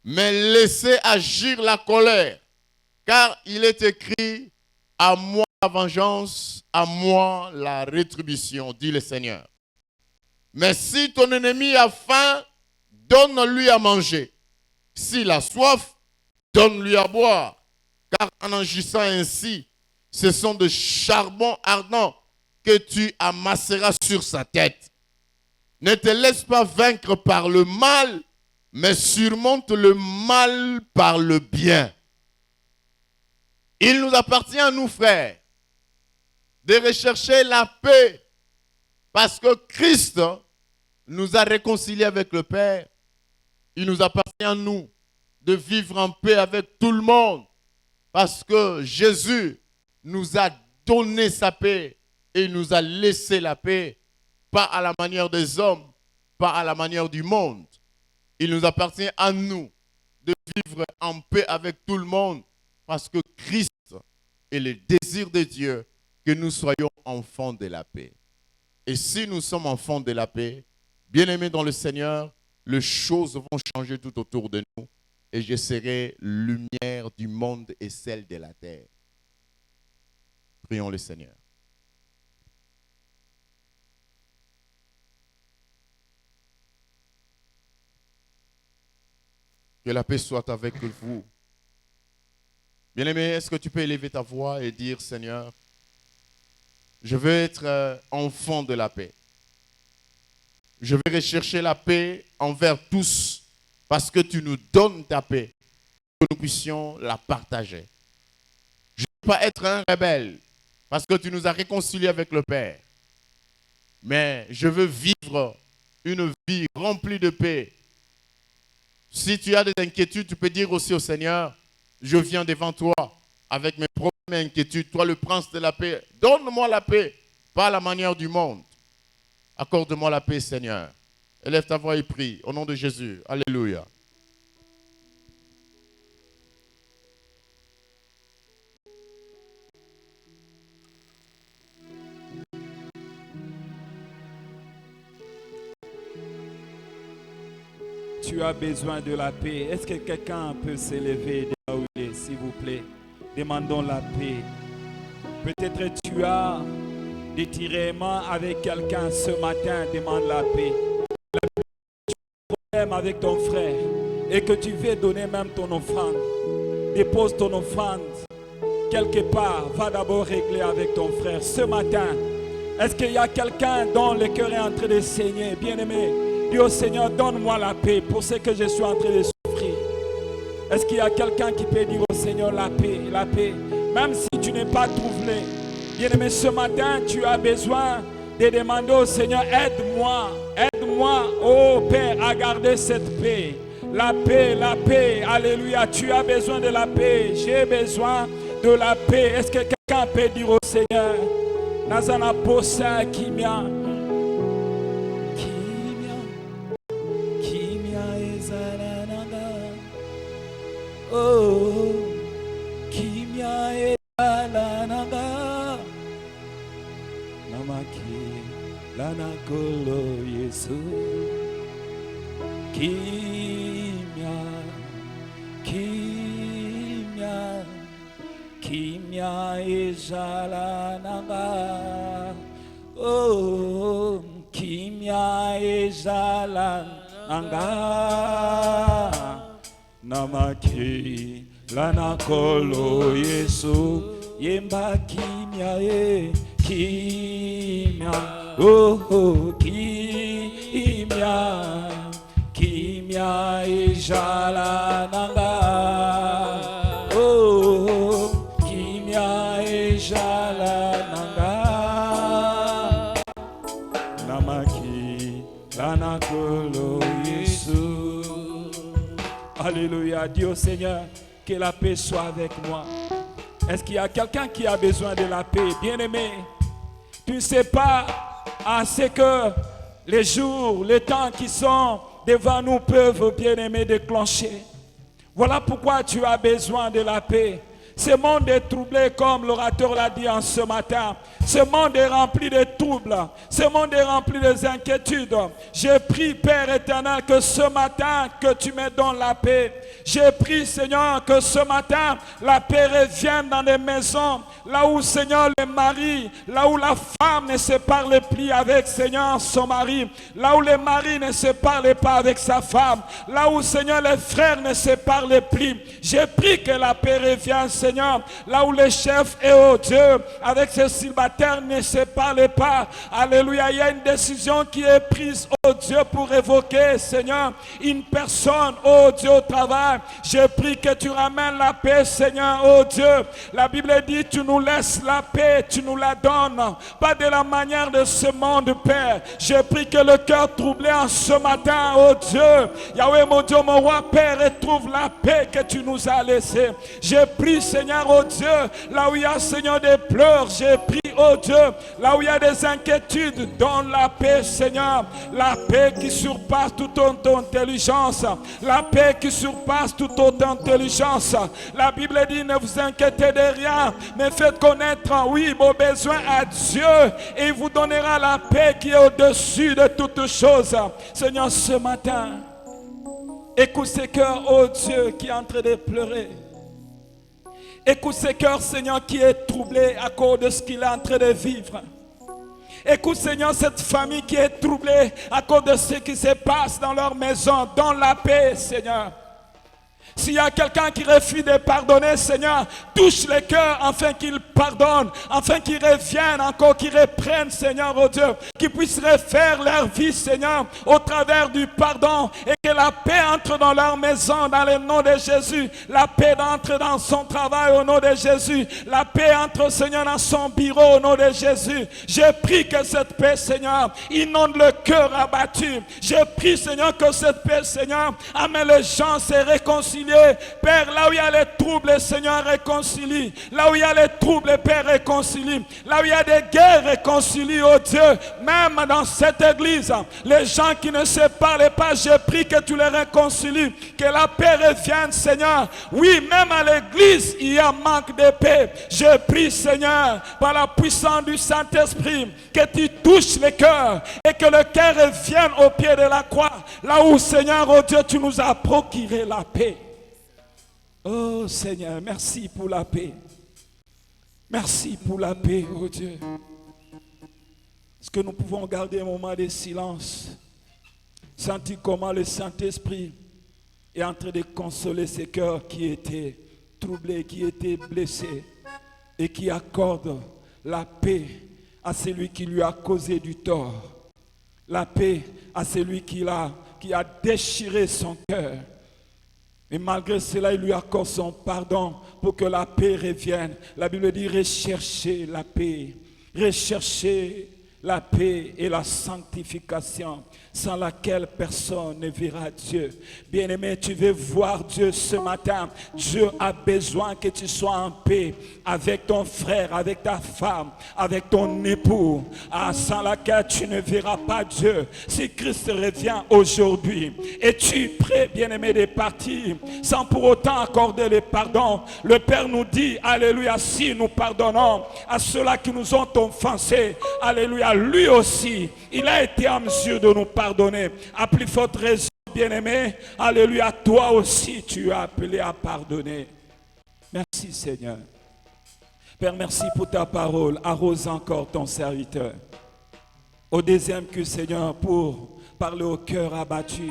mais laissez agir la colère, car il est écrit: à moi la vengeance, à moi la rétribution, dit le Seigneur. Mais si ton ennemi a faim, donne-lui à manger. S'il a soif, donne-lui à boire. Car en agissant ainsi, ce sont de charbon ardent que tu amasseras sur sa tête. Ne te laisse pas vaincre par le mal, mais surmonte le mal par le bien. Il nous appartient à nous, frères, de rechercher la paix, parce que Christ nous a réconciliés avec le Père. Il nous appartient à nous de vivre en paix avec tout le monde, parce que Jésus nous a donné sa paix et il nous a laissé la paix, pas à la manière des hommes, pas à la manière du monde. Il nous appartient à nous de vivre en paix avec tout le monde, parce que Christ est le désir de Dieu que nous soyons enfants de la paix. Et si nous sommes enfants de la paix, bien-aimés dans le Seigneur, les choses vont changer tout autour de nous et je serai lumière du monde et celle de la terre. Prions le Seigneur. Que la paix soit avec vous. Bien-aimé, est-ce que tu peux élever ta voix et dire: Seigneur, je veux être enfant de la paix. Je veux rechercher la paix envers tous parce que tu nous donnes ta paix, que nous puissions la partager. Je ne veux pas être un rebelle parce que tu nous as réconciliés avec le Père. Mais je veux vivre une vie remplie de paix. Si tu as des inquiétudes, tu peux dire aussi au Seigneur: je viens devant toi avec mes problèmes et inquiétudes. Toi, le prince de la paix, donne-moi la paix, pas à la manière du monde. Accorde-moi la paix, Seigneur. Élève ta voix et prie au nom de Jésus. Alléluia. Tu as besoin de la paix. Est-ce que quelqu'un peut s'élever de là où il est, s'il vous plaît? Demandons la paix. Peut-être tu as des tiraillements avec quelqu'un ce matin. Demande la paix. Tu as un problème avec ton frère et que tu veux donner même ton offrande. Dépose ton offrande quelque part. Va d'abord régler avec ton frère. Ce matin, est-ce qu'il y a quelqu'un dont le cœur est en train de saigner? Bien-aimé, dis au Seigneur: donne-moi la paix pour ce que je suis en train de souffrir. Est-ce qu'il y a quelqu'un qui peut dire au Seigneur: la paix, même si tu n'es pas troublé? Bien-aimé, ce matin, tu as besoin de demander au Seigneur: aide-moi, oh Père, à garder cette paix. La paix, alléluia. Tu as besoin de la paix, j'ai besoin de la paix. Est-ce que quelqu'un peut dire au Seigneur: Nazana posa kimia. Oh, kimia elananga, namaki lanakolo Yesu. Kimia ejalananga. Oh, kimia ejalananga. Namaki lanakolo Yesu. Yemba kimia Oh, oh, kimia, kimia ejala nanga. Oh, kimia ejala nanga. Namaki lanakolo Yesu. Alléluia. Dis au Seigneur que la paix soit avec moi. Est-ce qu'il y a quelqu'un qui a besoin de la paix? Bien-aimé, tu ne sais pas assez que les jours, les temps qui sont devant nous peuvent, bien-aimé, déclencher. Voilà pourquoi tu as besoin de la paix. Ce monde est troublé comme l'orateur l'a dit en ce matin. Ce monde est rempli de troubles. Ce monde est rempli d'inquiétudes. J'ai prie, Père éternel, que ce matin, que tu me donnes la paix. J'ai prie, Seigneur, que ce matin, la paix revienne dans les maisons. Là où, Seigneur, le mari, là où la femme ne se parle plus avec, Seigneur, son mari. Là où le mari ne se parle pas avec sa femme. Là où, Seigneur, les frères ne se parlent plus. J'ai prie que la paix revienne, Seigneur. Là où les chefs et oh Dieu, avec ces célibataires ne se parlent pas. Alléluia, il y a une décision qui est prise, oh Dieu, pour évoquer, Seigneur, une personne, oh Dieu, au travail. Je prie que tu ramènes la paix, Seigneur, oh Dieu. La Bible dit, tu nous laisses la paix, tu nous la donnes. Pas de la manière de ce monde, Père. Je prie que le cœur troublé en ce matin, oh Dieu, Yahweh, mon Dieu, mon roi, Père, retrouve la paix que tu nous as laissée. Je prie, Seigneur, oh Dieu, là où il y a, Seigneur, des pleurs, j'ai pris, oh Dieu, là où il y a des inquiétudes, donne la paix, Seigneur, la paix qui surpasse toute ton intelligence, la paix qui surpasse toute ton intelligence. La Bible dit, ne vous inquiétez de rien, mais faites connaître, oui, vos besoins à Dieu, et il vous donnera la paix qui est au-dessus de toutes choses. Seigneur, ce matin, écoute ce cœur, oh Dieu, qui est en train de pleurer. Écoute ce cœur, Seigneur, qui est troublé à cause de ce qu'il est en train de vivre. Écoute, Seigneur, cette famille qui est troublée à cause de ce qui se passe dans leur maison. Donne la paix, Seigneur. S'il y a quelqu'un qui refuse de pardonner, Seigneur, touche les cœurs afin qu'ils pardonnent, afin qu'ils reviennent encore, qu'ils reprennent, Seigneur, oh Dieu, qu'ils puissent refaire leur vie, Seigneur, au travers du pardon, et que la paix entre dans leur maison, dans le nom de Jésus. La paix entre dans son travail au nom de Jésus. La paix entre, Seigneur, dans son bureau au nom de Jésus. Je prie que cette paix, Seigneur, inonde le cœur abattu. Je prie, Seigneur, que cette paix, Seigneur, amène les gens à se réconcilier. Père, là où il y a les troubles, Seigneur, réconcilie. Là où il y a les troubles, Père, réconcilie. Là où il y a des guerres, réconcilie, oh Dieu. Même dans cette église, les gens qui ne se parlent pas, je prie que tu les réconcilies. Que la paix revienne, Seigneur. Oui, même à l'église, il y a manque de paix. Je prie, Seigneur, par la puissance du Saint-Esprit, que tu touches les cœurs et que le cœur revienne au pied de la croix. Là où, Seigneur, oh Dieu, tu nous as procuré la paix. Oh Seigneur, merci pour la paix. Merci pour la paix, oh Dieu. Est-ce que nous pouvons garder un moment de silence, sentir comment le Saint-Esprit est en train de consoler ces cœurs qui étaient troublés, qui étaient blessés, et qui accorde la paix à celui qui lui a causé du tort, la paix à celui qui a déchiré son cœur. Et malgré cela, il lui accorde son pardon pour que la paix revienne. La Bible dit, recherchez la paix. Recherchez la paix et la sanctification, sans laquelle personne ne verra Dieu. Bien-aimé, tu veux voir Dieu ce matin. Dieu a besoin que tu sois en paix avec ton frère, avec ta femme, avec ton époux, sans laquelle tu ne verras pas Dieu. Si Christ revient aujourd'hui, es-tu prêt, bien-aimé, de partir sans pour autant accorder le pardon? Le Père nous dit, alléluia, si nous pardonnons à ceux-là qui nous ont offensés, alléluia, lui aussi, il a été en mesure de nous pardonner. À plus forte raison, bien-aimé, alléluia, toi aussi tu es appelé à pardonner. Merci Seigneur. Père, merci pour ta parole. Arrose encore ton serviteur. Au deuxième cul, Seigneur, pour parler au cœur abattu,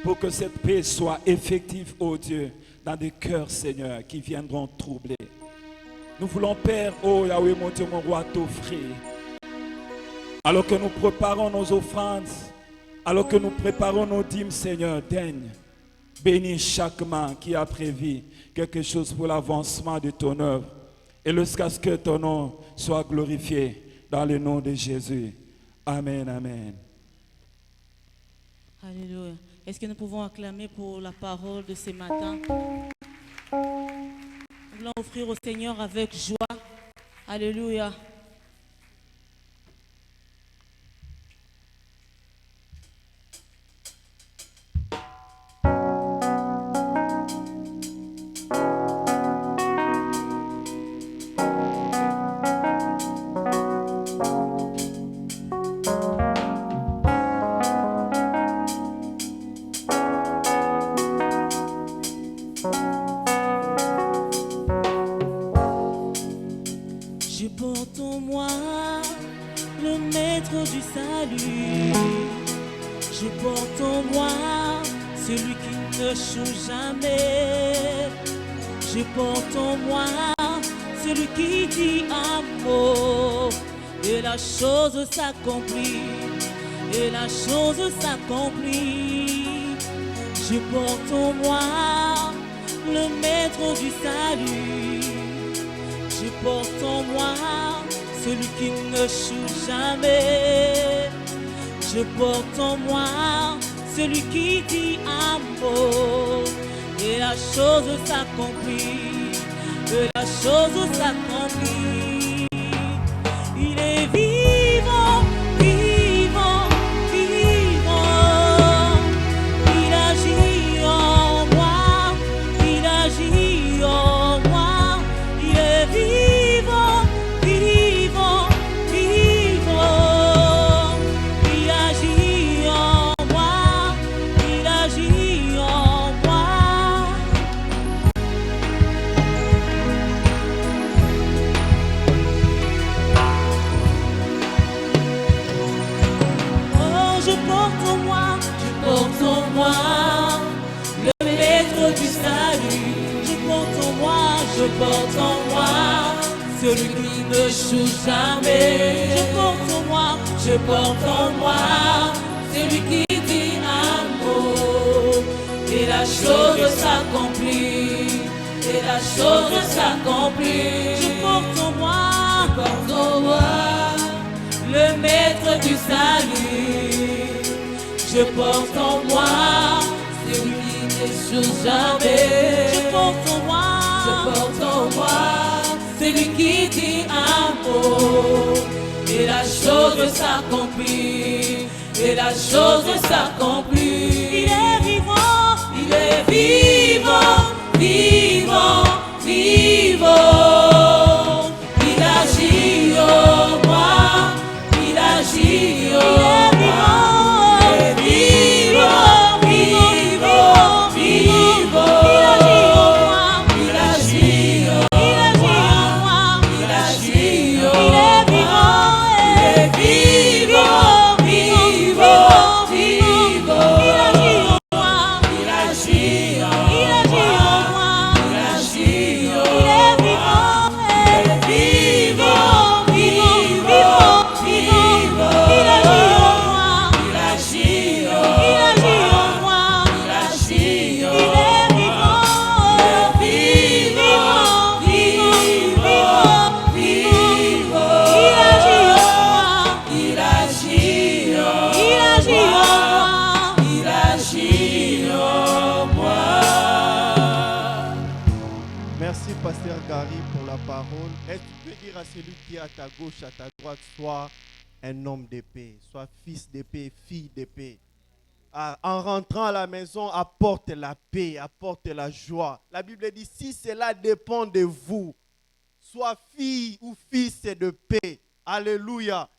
pour que cette paix soit effective, ô Dieu, dans des cœurs, Seigneur, qui viendront troubler. Nous voulons, Père, oh Yahweh, mon Dieu, mon roi, t'offrir Alors que nous préparons nos offrandes, alors que nous préparons nos dîmes, Seigneur, daigne. Bénis chaque main qui a prévu quelque chose pour l'avancement de ton œuvre. Et jusqu'à ce que ton nom soit glorifié dans le nom de Jésus. Amen, amen. Alléluia. Est-ce que nous pouvons acclamer pour la parole de ce matin? Nous voulons offrir au Seigneur avec joie. Alléluia. Je porte en moi le maître du salut. Je porte en moi celui qui ne choue jamais. Je porte en moi celui qui dit un mot et la chose s'accomplit. Et la chose s'accomplit. Je porte en moi le maître du salut. Je porte en moi celui qui ne choue jamais. Je porte en moi celui qui dit un mot et la chose s'accomplit. Et la chose s'accomplit. Il est vivant, vivant, vivant. Il agit en moi, il agit en moi. Il est vivant, vivant, vivant. Il agit en moi, il agit en moi. Oh, je porte en moi le maître du salut. Je porte en moi celui qui ne choue jamais. Je porte en moi celui qui dit un mot et la chose s'accomplit. Et la chose s'accomplit. Je porte en moi le maître du salut. Je porte en moi celui qui n'échoue jamais. Je porte en moi celui qui dit un mot et la chose s'accomplit. Et la chose s'accomplit. Il est vivant, vivant, vivant. Il agit en moi, il agit en moi. Merci, Pasteur Gary, pour la parole. Est-ce que tu peux dire à celui qui est à ta gauche, à ta droite, sois un homme de paix, sois fils de paix, fille de paix. En rentrant à la maison, apporte la paix, apporte la joie. La Bible dit, si cela dépend de vous, sois fille ou fils de paix. Alléluia.